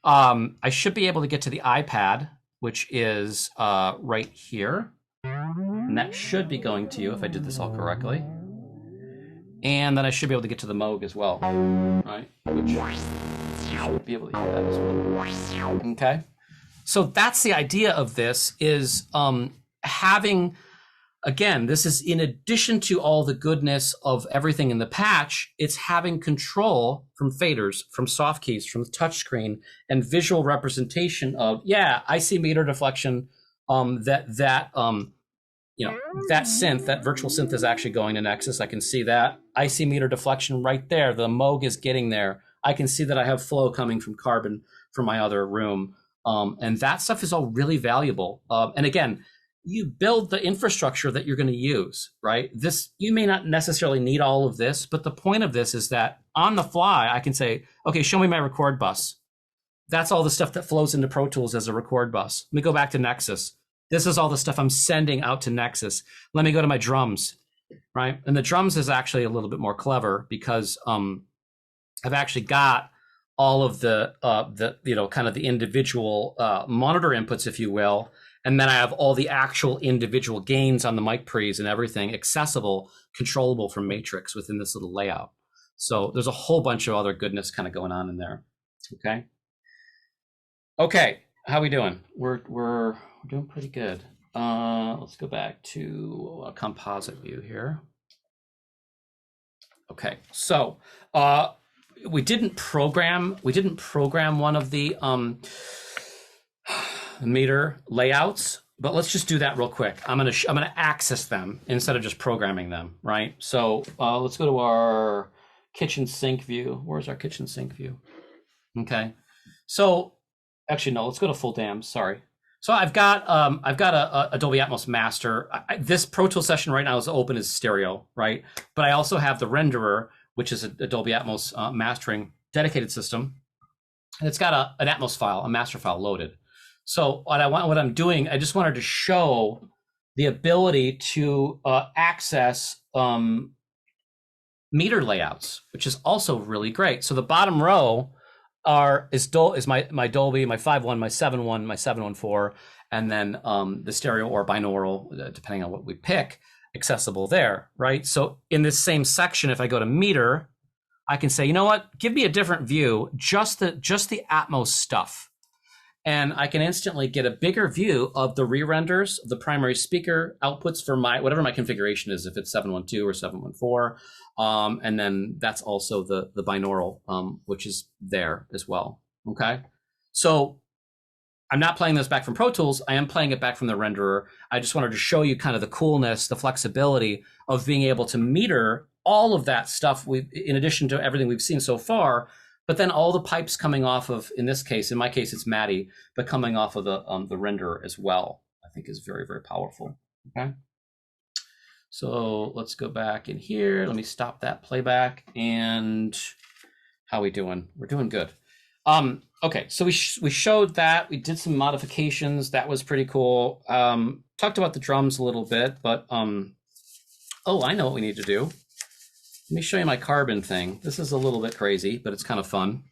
I should be able to get to the iPad, which is right here. And that should be going to you if I did this all correctly. And then I should be able to get to the Moog as well, right? Which you should be able to hear that as well. Okay. So that's the idea of this is having, again, this is in addition to all the goodness of everything in the patch, it's having control from faders, from soft keys, from the touchscreen, and visual representation of, yeah, I see meter deflection, you know, that synth, that virtual synth is actually going to Nexus. I can see that. I see meter deflection right there. The Moog is getting there. I can see that I have flow coming from Carbon from my other room. And that stuff is all really valuable. And again, you build the infrastructure that you're going to use, right? This, you may not necessarily need all of this, but the point of this is that on the fly, I can say, okay, show me my record bus. That's all the stuff that flows into Pro Tools as a record bus. Let me go back to Nexus. This is all the stuff I'm sending out to Nexus. Let me go to my drums, right? And the drums is actually a little bit more clever because I've actually got all of the you know, kind of the individual monitor inputs, if you will. And then I have all the actual individual gains on the mic pre's and everything accessible, controllable from Matrix within this little layout. So there's a whole bunch of other goodness kind of going on in there. Okay. Okay. How we doing? We're doing pretty good. Let's go back to a composite view here. Okay, so we didn't program one of the meter layouts, but let's just do that real quick. I'm gonna access them instead of just programming them, right? So let's go to our kitchen sink view. Where's our kitchen sink view? Okay, so actually no, let's go to full dams. Sorry. So I've got a Dolby Atmos master. This Pro Tools session right now is open as stereo, right? But I also have the renderer, which is a Dolby Atmos mastering dedicated system, and it's got an Atmos file, a master file loaded. So what I'm doing, I just wanted to show the ability to access meter layouts, which is also really great. So the bottom row is my Dolby, my 5.1, my 7.1, my 7.1.4, and then the stereo or binaural, depending on what we pick, accessible there, right? So in this same section, if I go to meter, I can say, you know what, give me a different view, just the Atmos stuff. And I can instantly get a bigger view of the re-renders of the primary speaker outputs for whatever my configuration is, if it's 7.1.2 or 7.1.4. And then that's also the binaural, which is there as well. Okay. So I'm not playing this back from Pro Tools. I am playing it back from the renderer. I just wanted to show you kind of the coolness, the flexibility of being able to meter all of that stuff in addition to everything we've seen so far, but then all the pipes coming off of, in my case, it's Matty, but coming off of the renderer as well, I think is very, very powerful. Okay. So let's go back in here. Let me stop that playback. And how are we doing? We're doing good. Okay, so we showed that. We did some modifications. That was pretty cool. Talked about the drums a little bit, but oh, I know what we need to do. Let me show you my Carbon thing. This is a little bit crazy, but it's kind of fun.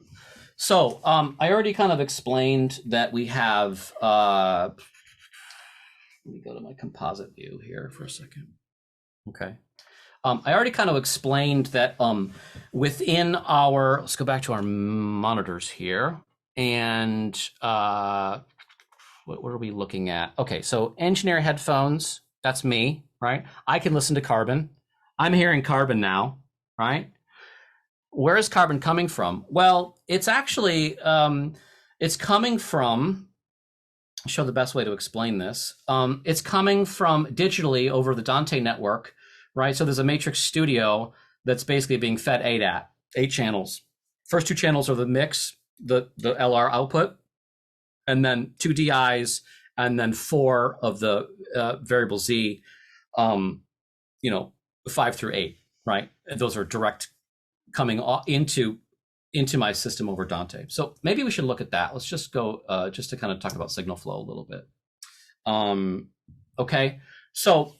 So I already kind of explained that we have, let me go to my composite view here for a second. Okay. I already kind of explained that within our, let's go back to our monitors here. And what are we looking at? Okay, so engineer headphones, that's me, right? I can listen to Carbon. I'm hearing Carbon now, right? Where is Carbon coming from? Well, it's actually, it's coming from, I'll show the best way to explain this. It's coming from digitally over the Dante network, right? So there's a Matrix Studio that's basically being fed ADAT, 8 channels. First 2 channels are the mix, the LR output, and then 2 DIs, and then 4 of the variable Z, 5 through 8, right? Those are direct coming into my system over Dante. So maybe we should look at that. Let's just go just to kind of talk about signal flow a little bit. Okay, so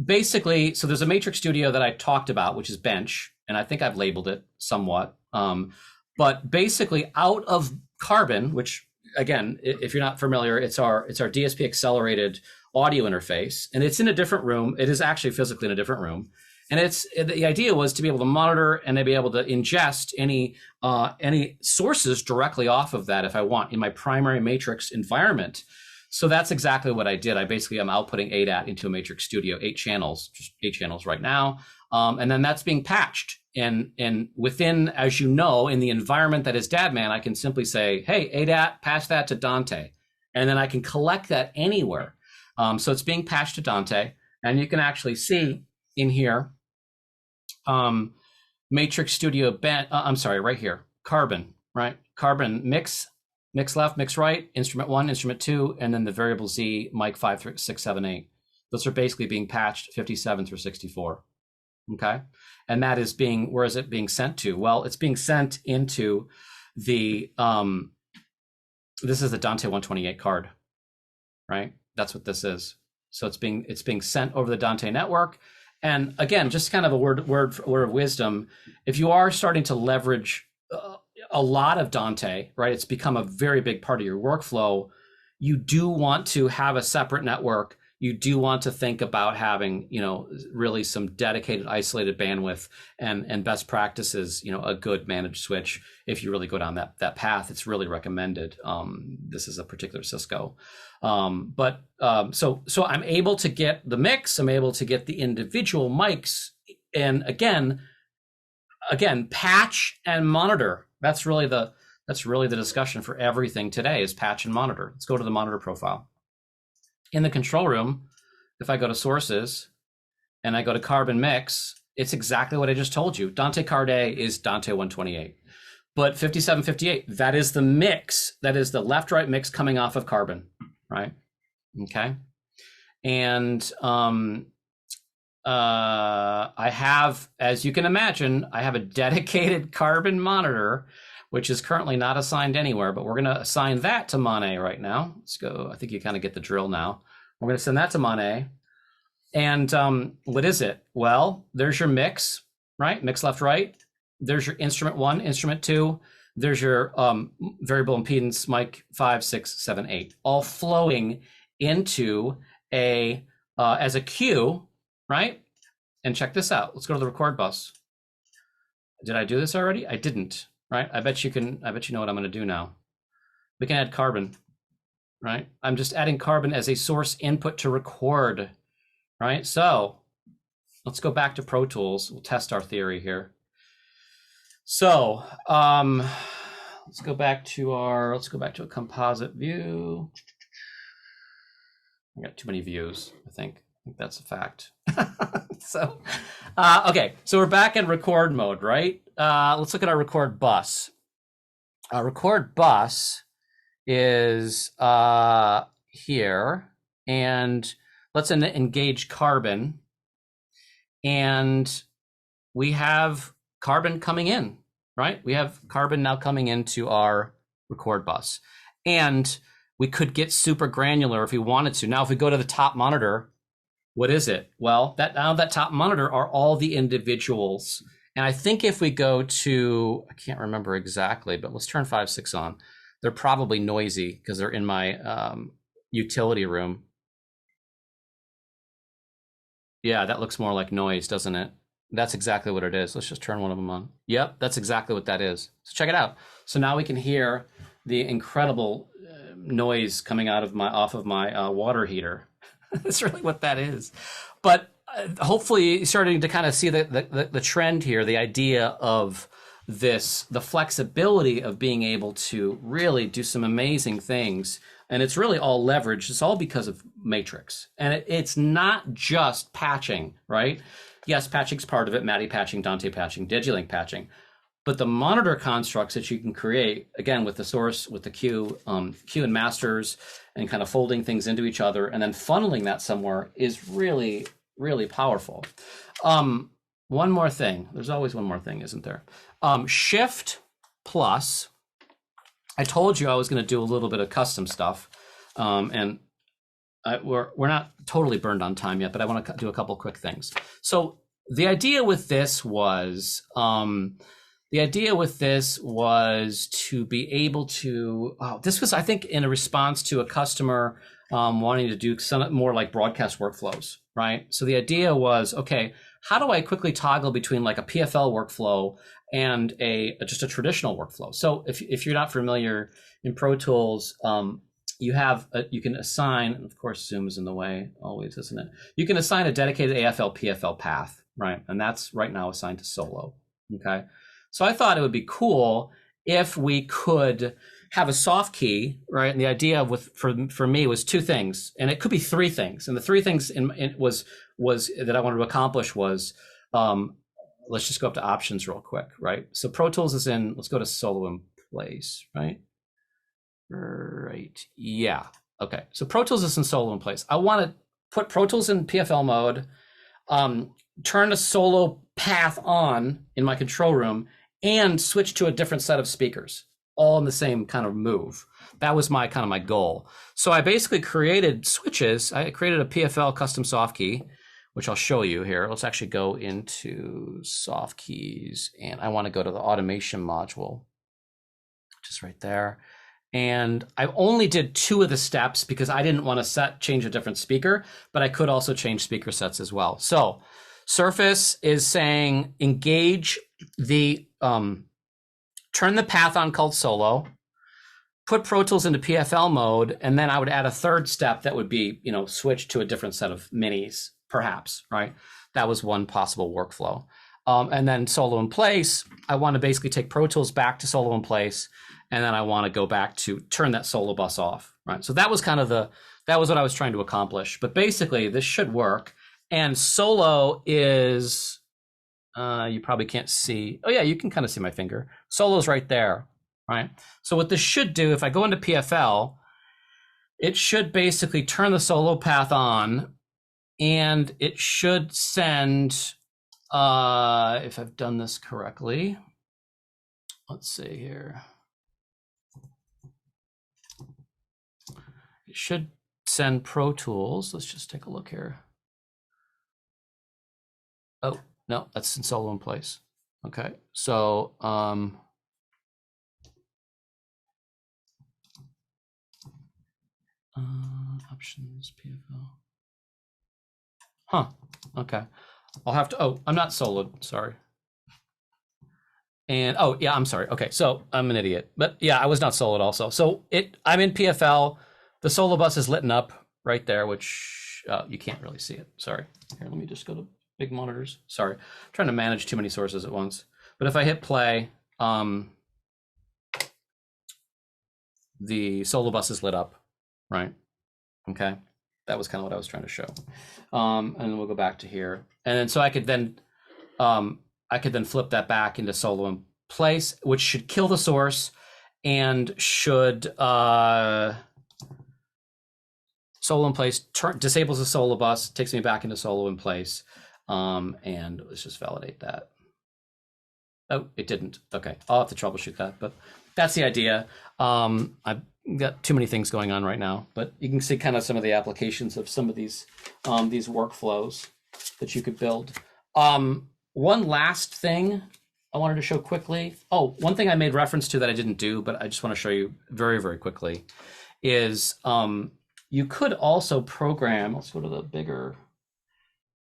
basically, so there's a Matrix Studio that I talked about, which is Bench, and I think I've labeled it somewhat. But basically, out of Carbon, which again, if you're not familiar, it's our DSP accelerated audio interface, and it's in a different room. It is actually physically in a different room. And the idea was to be able to monitor and to be able to ingest any sources directly off of that if I want in my primary Matrix environment. So that's exactly what I did. I basically am outputting ADAT into a Matrix Studio, 8 channels, just 8 channels right now. And then that's being patched. And within, as you know, in the environment that is DADman, I can simply say, hey, ADAT, patch that to Dante. And then I can collect that anywhere. So it's being patched to Dante. And you can actually see in here, Matrix Studio, right here, Carbon, right? Carbon mix left, mix right, instrument 1, instrument 2, and then the variable Z, mic 5, 6, 7, 8. Those are basically being patched 57 through 64, okay? And that is being, where is it being sent to? Well, it's being sent into the, this is the Dante 128 card, right? That's what this is. So it's being sent over the Dante network. And again, just kind of a word of wisdom, if you are starting to leverage a lot of Dante, right, it's become a very big part of your workflow, you do want to have a separate network. You do want to think about having, really some dedicated isolated bandwidth and best practices, a good managed switch. If you really go down that path, it's really recommended. This is a particular Cisco. So I'm able to get the mix, I'm able to get the individual mics, and again, patch and monitor. That's really the discussion for everything today is patch and monitor. Let's go to the monitor profile. In the control room, if I go to sources and I go to Carbon mix, it's exactly what I just told you. Dante card A is Dante 128. But 5758, that is the mix. That is the left-right mix coming off of Carbon, right? Okay. And I have, as you can imagine, I have a dedicated Carbon monitor, which is currently not assigned anywhere, but we're going to assign that to Monet right now. Let's go. I think you kind of get the drill now. We're going to send that to Monet. And what is it? Well, there's your mix, right? Mix left, right. There's your instrument 1, instrument 2. There's your variable impedance, mic 5, 6, 7, 8, all flowing into as a queue, right? And check this out. Let's go to the record bus. Did I do this already? I didn't. Right? I bet you know what I'm going to do now. We can add Carbon, right? I'm just adding Carbon as a source input to record, right? So let's go back to Pro Tools. We'll test our theory here. So let's go back to a composite view. I got too many views, I think that's a fact. So, okay, so we're back in record mode, right? Let's look at our record bus. Our record bus is here, and let's engage Carbon, and we have Carbon coming in, right? We have Carbon now coming into our record bus, and we could get super granular if we wanted to. Now, if we go to the top monitor, what is it? Well, that top monitor are all the individuals. And I think if we go to, I can't remember exactly, but let's turn 5, 6 on. They're probably noisy because they're in my utility room. Yeah, that looks more like noise, doesn't it? That's exactly what it is. Let's just turn one of them on. Yep, that's exactly what that is. So check it out. So now we can hear the incredible noise coming out of off of my water heater. That's really what that is. But hopefully starting to kind of see the trend here, the idea of the flexibility of being able to really do some amazing things. And it's really all leveraged. It's all because of Matrix. And it's not just patching, right? Yes, patching's part of it. Matty patching, Dante patching, DigiLink patching. But the monitor constructs that you can create, again, with the source, with the queue and masters, and kind of folding things into each other and then funneling that somewhere is really, really powerful. One more thing. There's always one more thing, isn't there? Shift plus. I told you I was going to do a little bit of custom stuff, and we're not totally burned on time yet, but I want to do a couple quick things. So the idea with this was to be able to. This was, I think, in a response to a customer wanting to do some more like broadcast workflows, right? So the idea was, okay, how do I quickly toggle between like a PFL workflow and just a traditional workflow? So if you're not familiar in Pro Tools, you can assign, and of course Zoom is in the way always, isn't it? You can assign a dedicated AFL PFL path, right? And that's right now assigned to solo. Okay. So I thought it would be cool if we could have a soft key, right? And the idea for me was two things, and it could be three things. And the three things was that I wanted to accomplish was, let's just go up to options real quick, right? So Pro Tools is in, let's go to solo in place, right? Right, yeah, okay. So Pro Tools is in solo in place. I want to put Pro Tools in PFL mode, turn a solo path on in my control room, and switch to a different set of speakers, all in the same kind of move. That was my goal. So I basically created switches. I created a PFL custom soft key, which I'll show you here. Let's actually go into soft keys, and I want to go to the automation module, which is right there. And I only did two of the steps because I didn't want to change a different speaker, but I could also change speaker sets as well. So Surface is saying engage turn the path on called solo, put Pro Tools into PFL mode, and then I would add a third step that would be, switch to a different set of minis, perhaps, right? That was one possible workflow. And then solo in place, I want to basically take Pro Tools back to solo in place, and then I want to go back to turn that solo bus off, right? So that was that was what I was trying to accomplish. But basically, this should work. And solo is, you probably can't see. Oh yeah, you can kind of see my finger. Solo's right there, right? So what this should do, if I go into PFL, it should basically turn the solo path on, and it should send, if I've done this correctly, let's see here. It should send Pro Tools. Let's just take a look here. Oh, no, that's in solo in place. Okay, so options PFL. Huh. Okay. I'll have to. I'm not soloed. Sorry. And yeah, I'm sorry. Okay, so I'm an idiot. But yeah, I was not soloed also. So I'm in PFL. The solo bus is lit up right there, which you can't really see it. Sorry. Here, let me just go to big monitors. Sorry. I'm trying to manage too many sources at once. But if I hit play, the solo bus is lit up, right? Okay. That was kind of what I was trying to show. And then we'll go back to here. And then so I could then flip that back into solo in place, which should kill the source and should solo in place, disables the solo bus, takes me back into solo in place. And let's just validate that. Oh, it didn't. Okay, I'll have to troubleshoot that, but that's the idea. I've got too many things going on right now, but you can see kind of some of the applications of some of these workflows that you could build. One last thing I wanted to show quickly. Oh, one thing I made reference to that I didn't do, but I just want to show you very, very quickly is you could also program, let's go to the bigger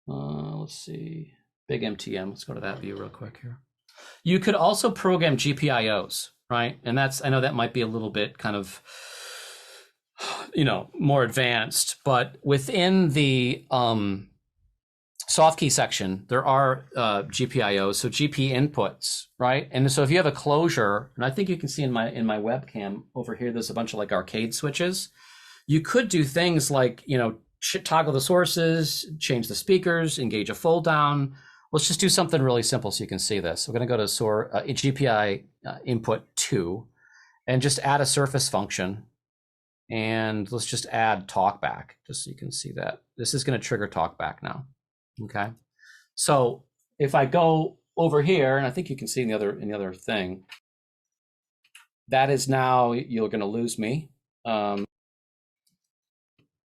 Let's see, big MTM. Let's go to that view real quick here. You could also program GPIOs, right? And I know that might be a little bit kind of, more advanced, but within the soft key section, there are GPIOs, so GP inputs, right? And so if you have a closure, and I think you can see in my webcam over here, there's a bunch of like arcade switches. You could do things like, toggle the sources, change the speakers, engage a fold down. Let's just do something really simple so you can see this. We're going to go to GPI input 2 and just add a surface function. And let's just add Talkback just so you can see that. This is going to trigger Talkback now. Okay. So if I go over here, and I think you can see in the other thing, that is now, you're going to lose me.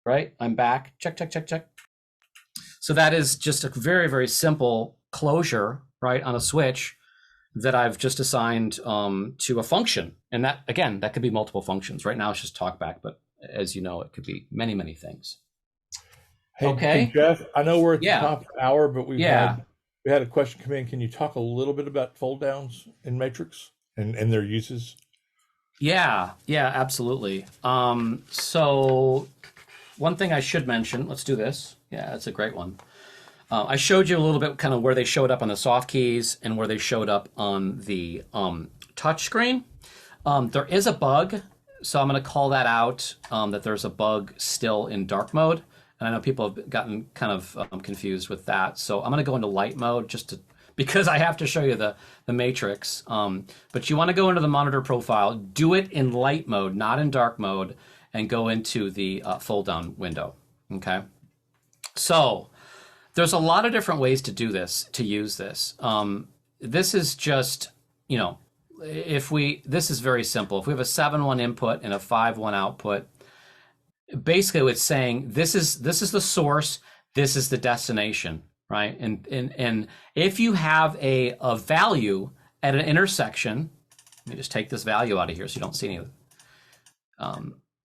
Right? I'm back. Check, check, check, check. So that is just a very, very simple closure, right, on a switch that I've just assigned to a function. And that, again, that could be multiple functions. Right now it's just Talkback, but as you know, it could be many, many things. Hey, okay. Hey Jeff, I know we're at the top of the hour, but we had a question come in. Can you talk a little bit about fold downs in Matrix and their uses? Yeah, absolutely. So one thing I should mention, let's do this. Yeah, that's a great one. I showed you a little bit kind of where they showed up on the soft keys and where they showed up on the touch screen. There is a bug, so I'm going to call that out, that there's a bug still in dark mode. And I know people have gotten kind of confused with that. So I'm going to go into light mode because I have to show you the matrix. But you want to go into the monitor profile, do it in light mode, not in dark mode, and go into the fold down window. Okay. So there's a lot of different ways to do this, to use this. This is just, this is very simple. If we have a 7-1 input and a 5-1 output, basically it's saying this is the source, this is the destination, right? And if you have a value at an intersection, let me just take this value out of here so you don't see any of it.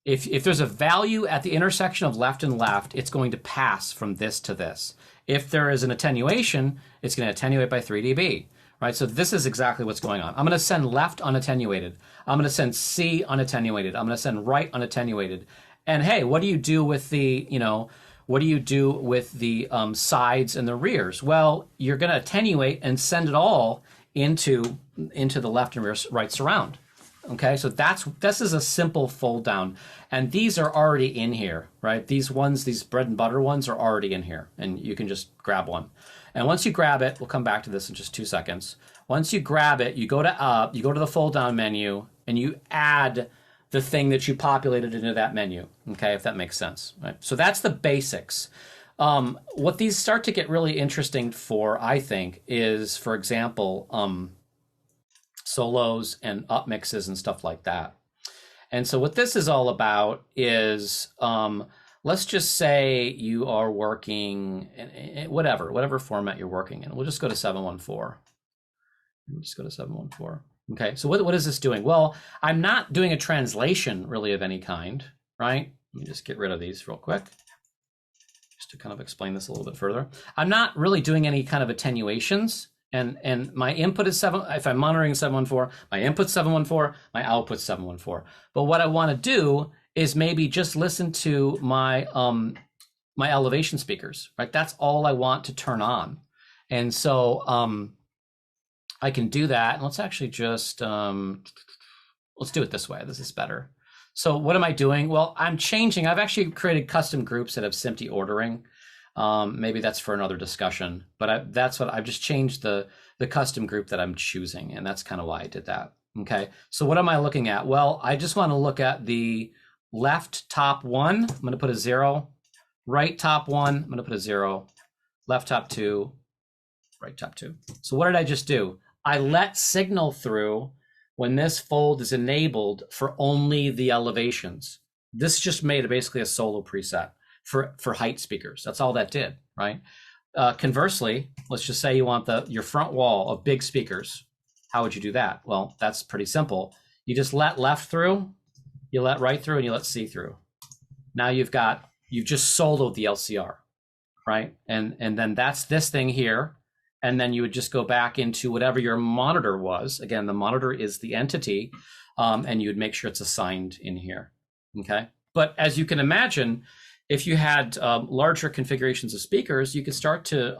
If there's a value at the intersection of left and left, it's going to pass from this to this. If there is an attenuation, it's going to attenuate by 3 dB, right? So this is exactly what's going on. I'm going to send left unattenuated. I'm going to send C unattenuated. I'm going to send right unattenuated. And hey, what do you do with the, sides and the rears? Well, you're going to attenuate and send it all into the left and right surround. Okay, so this is a simple fold down, and these are already in here, right? These bread and butter ones are already in here, and you can just grab one. And once you grab it, we'll come back to this in just 2 seconds. Once you grab it, you go to the fold down menu, and you add the thing that you populated into that menu. Okay, if that makes sense, right? So that's the basics. What these start to get really interesting for, I think, is, for example, solos and up mixes and stuff like that. And so what this is all about is, let's just say you are working in whatever format you're working in. We'll just go to 714. We'll just go to 714. Okay, so what is this doing? Well, I'm not doing a translation really of any kind, right? Let me just get rid of these real quick, just to kind of explain this a little bit further. I'm not really doing any kind of attenuations. And my input is if I'm monitoring 714, my input's 714, my output's 714. But what I want to do is maybe just listen to my my elevation speakers, right? That's all I want to turn on. And so I can do that. And let's actually just let's do it this way. This is better. So what am I doing? Well, I've actually created custom groups that have SMPTE ordering. Maybe that's for another discussion, but I've just changed the custom group that I'm choosing, and that's kind of why I did that. Okay, so what am I looking at? Well, I just want to look at the left top 1. I'm going to put a 0. Right top 1. I'm going to put a 0. Left top 2. Right top 2. So what did I just do? I let signal through when this fold is enabled for only the elevations. This just made basically a solo preset for height speakers. That's all that did, right? Conversely, let's just say you want your front wall of big speakers. How would you do that? Well, that's pretty simple. You just let left through, you let right through, and you let C through. Now you've just soloed the LCR, right? And then that's this thing here. And then you would just go back into whatever your monitor was. Again, the monitor is the entity, and you would make sure it's assigned in here, okay? But as you can imagine, if you had larger configurations of speakers, you could start to,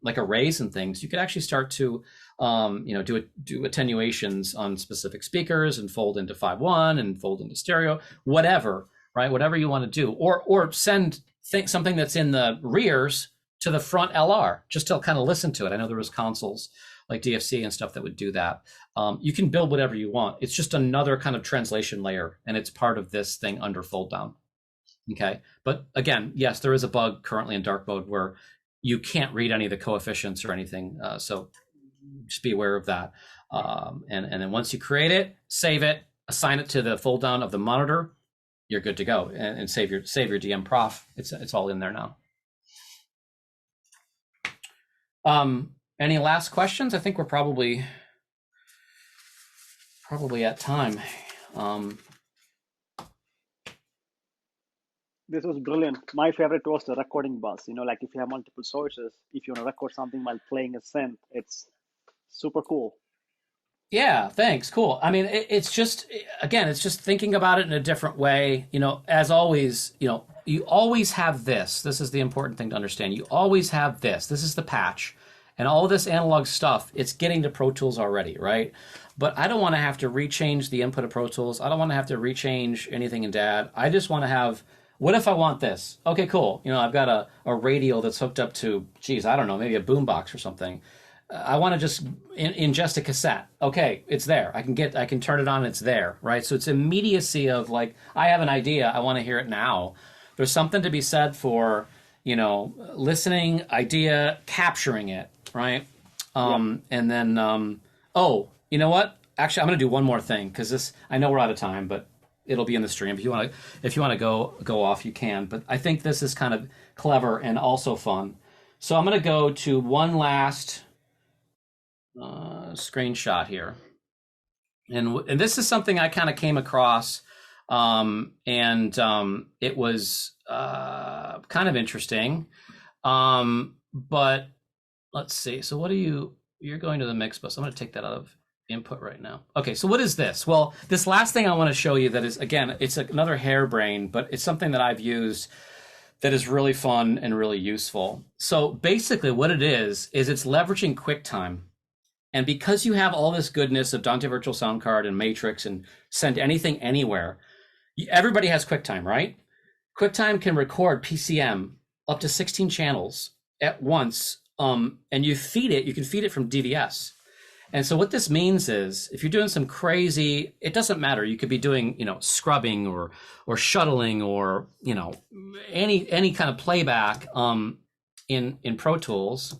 like arrays and things, you could actually start to, do attenuations on specific speakers and fold into 5.1 and fold into stereo, whatever, right? Whatever you want to do, or send something that's in the rears to the front LR, just to kind of listen to it. I know there was consoles like DFC and stuff that would do that. You can build whatever you want. It's just another kind of translation layer, and it's part of this thing under fold down. Okay, but again, yes, there is a bug currently in dark mode where you can't read any of the coefficients or anything. So just be aware of that. And then once you create it, save it, assign it to the fold down of the monitor, you're good to go, and save your DM prof. It's all in there now. Any last questions? I think we're probably at time. This was brilliant. My favorite was the recording bus. Like if you have multiple sources, if you want to record something while playing a synth, it's super cool. Yeah, thanks. Cool. I mean, it's just thinking about it in a different way. As always, you always have this. This is the important thing to understand. You always have this. This is the patch. And all this analog stuff, it's getting to Pro Tools already, right? But I don't want to have to rechange the input of Pro Tools. I don't want to have to rechange anything in DAD. I just want to have, what if I want this? Okay, cool. I've got a radio that's hooked up to, I don't know, maybe a boombox or something. I want to just ingest a cassette. Okay, it's there. I can turn it on, it's there, right? So it's immediacy of like, I have an idea, I want to hear it now. There's something to be said for, listening, idea, capturing it, right? And then, you know what? Actually, I'm going to do one more thing because I know we're out of time, but it'll be in the stream. If you want to go off, you can. But I think this is kind of clever and also fun. So I'm going to go to one last screenshot here, and this is something I kind of came across, and it was kind of interesting. But let's see. So you're going to the mix bus. I'm going to take that out of input right now. Okay, so what is this? Well, this last thing I want to show you that is, again, it's another harebrained, but it's something that I've used that is really fun and really useful. So basically what it is it's leveraging QuickTime. And because you have all this goodness of Dante Virtual Sound Card and Matrix and send anything anywhere, everybody has QuickTime, right? QuickTime can record PCM up to 16 channels at once, and you can feed it from DVS. And so what this means is if you're doing some crazy, it doesn't matter. You could be doing, scrubbing or shuttling or, any kind of playback in Pro Tools.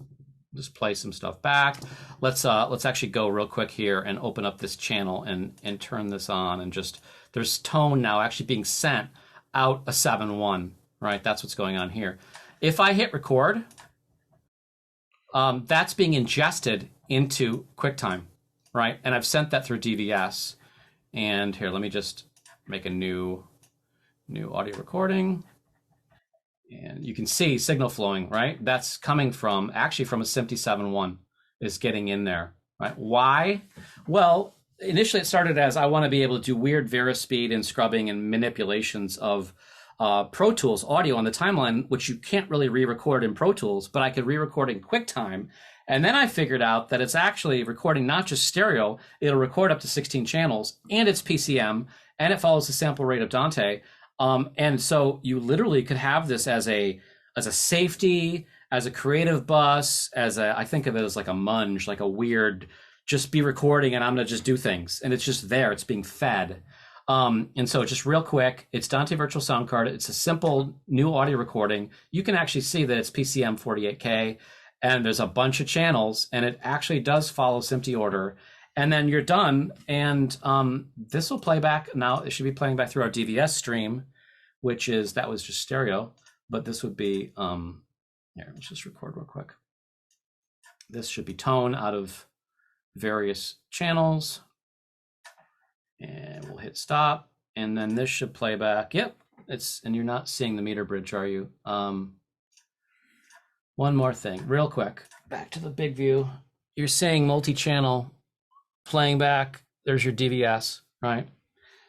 Just play some stuff back. Let's actually go real quick here and open up this channel and turn this on, and just there's tone now actually being sent out a 7.1, right? That's what's going on here. If I hit record, that's being ingested into QuickTime, right? And I've sent that through DVS. And here, let me just make a new audio recording. And you can see signal flowing, right? That's coming from a SMPTE 7.1 is getting in there, right? Why? Well, initially it started as I want to be able to do weird varispeed and scrubbing and manipulations of Pro Tools audio on the timeline, which you can't really re-record in Pro Tools, but I could re-record in QuickTime. And then I figured out that it's actually recording not just stereo, it'll record up to 16 channels, and it's PCM, and it follows the sample rate of Dante. And so you literally could have this as a safety, as a creative bus, I think of it as like a munge, like a weird, just be recording and I'm going to just do things. And it's just there, it's being fed. And so just real quick, it's Dante Virtual Sound Card. It's a simple new audio recording. You can actually see that it's PCM 48K and there's a bunch of channels and it actually does follow SMPTE order. And then you're done, and this will play back. Now it should be playing back through our DVS stream, that was just stereo, but this would be, here, let's just record real quick. This should be tone out of various channels, and we'll hit stop, and then this should play back. Yep, and you're not seeing the meter bridge, are you? One more thing, real quick. Back to the big view. You're saying multi-channel playing back. There's your DVS, right?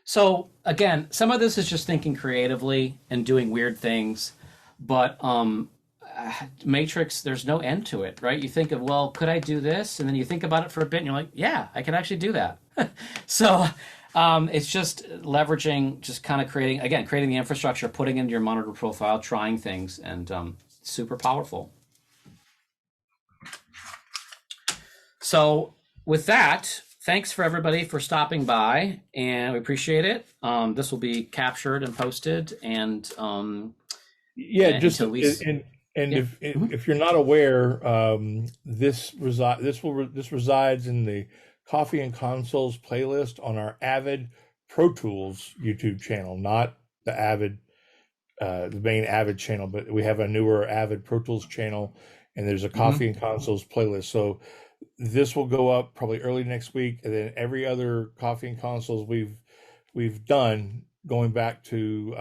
So again, some of this is just thinking creatively and doing weird things, but Matrix, there's no end to it, right? You think of, well, could I do this? And then you think about it for a bit and you're like, yeah, I can actually do that. So it's just leveraging, just kind of creating the infrastructure, putting into your monitor profile, trying things, and super powerful. So with that, thanks for everybody for stopping by, and we appreciate it. This will be captured and posted, and if you're not aware, this resides in the Coffee and Consoles playlist on our Avid Pro Tools YouTube channel, not the Avid, the main Avid channel, but we have a newer Avid Pro Tools channel, and there's a Coffee and Consoles playlist. So this will go up probably early next week, and then every other Coffee and Consoles we've done, going back to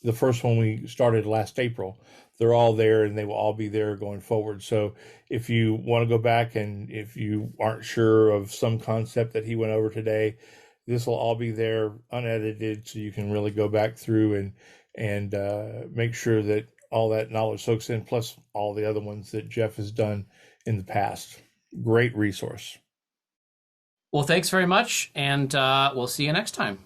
the first one we started last April, they're all there, and they will all be there going forward. So if you want to go back, and if you aren't sure of some concept that he went over today, this will all be there unedited, so you can really go back through and make sure that all that knowledge soaks in, plus all the other ones that Jeff has done in the past. Great resource. Well, thanks very much, and we'll see you next time.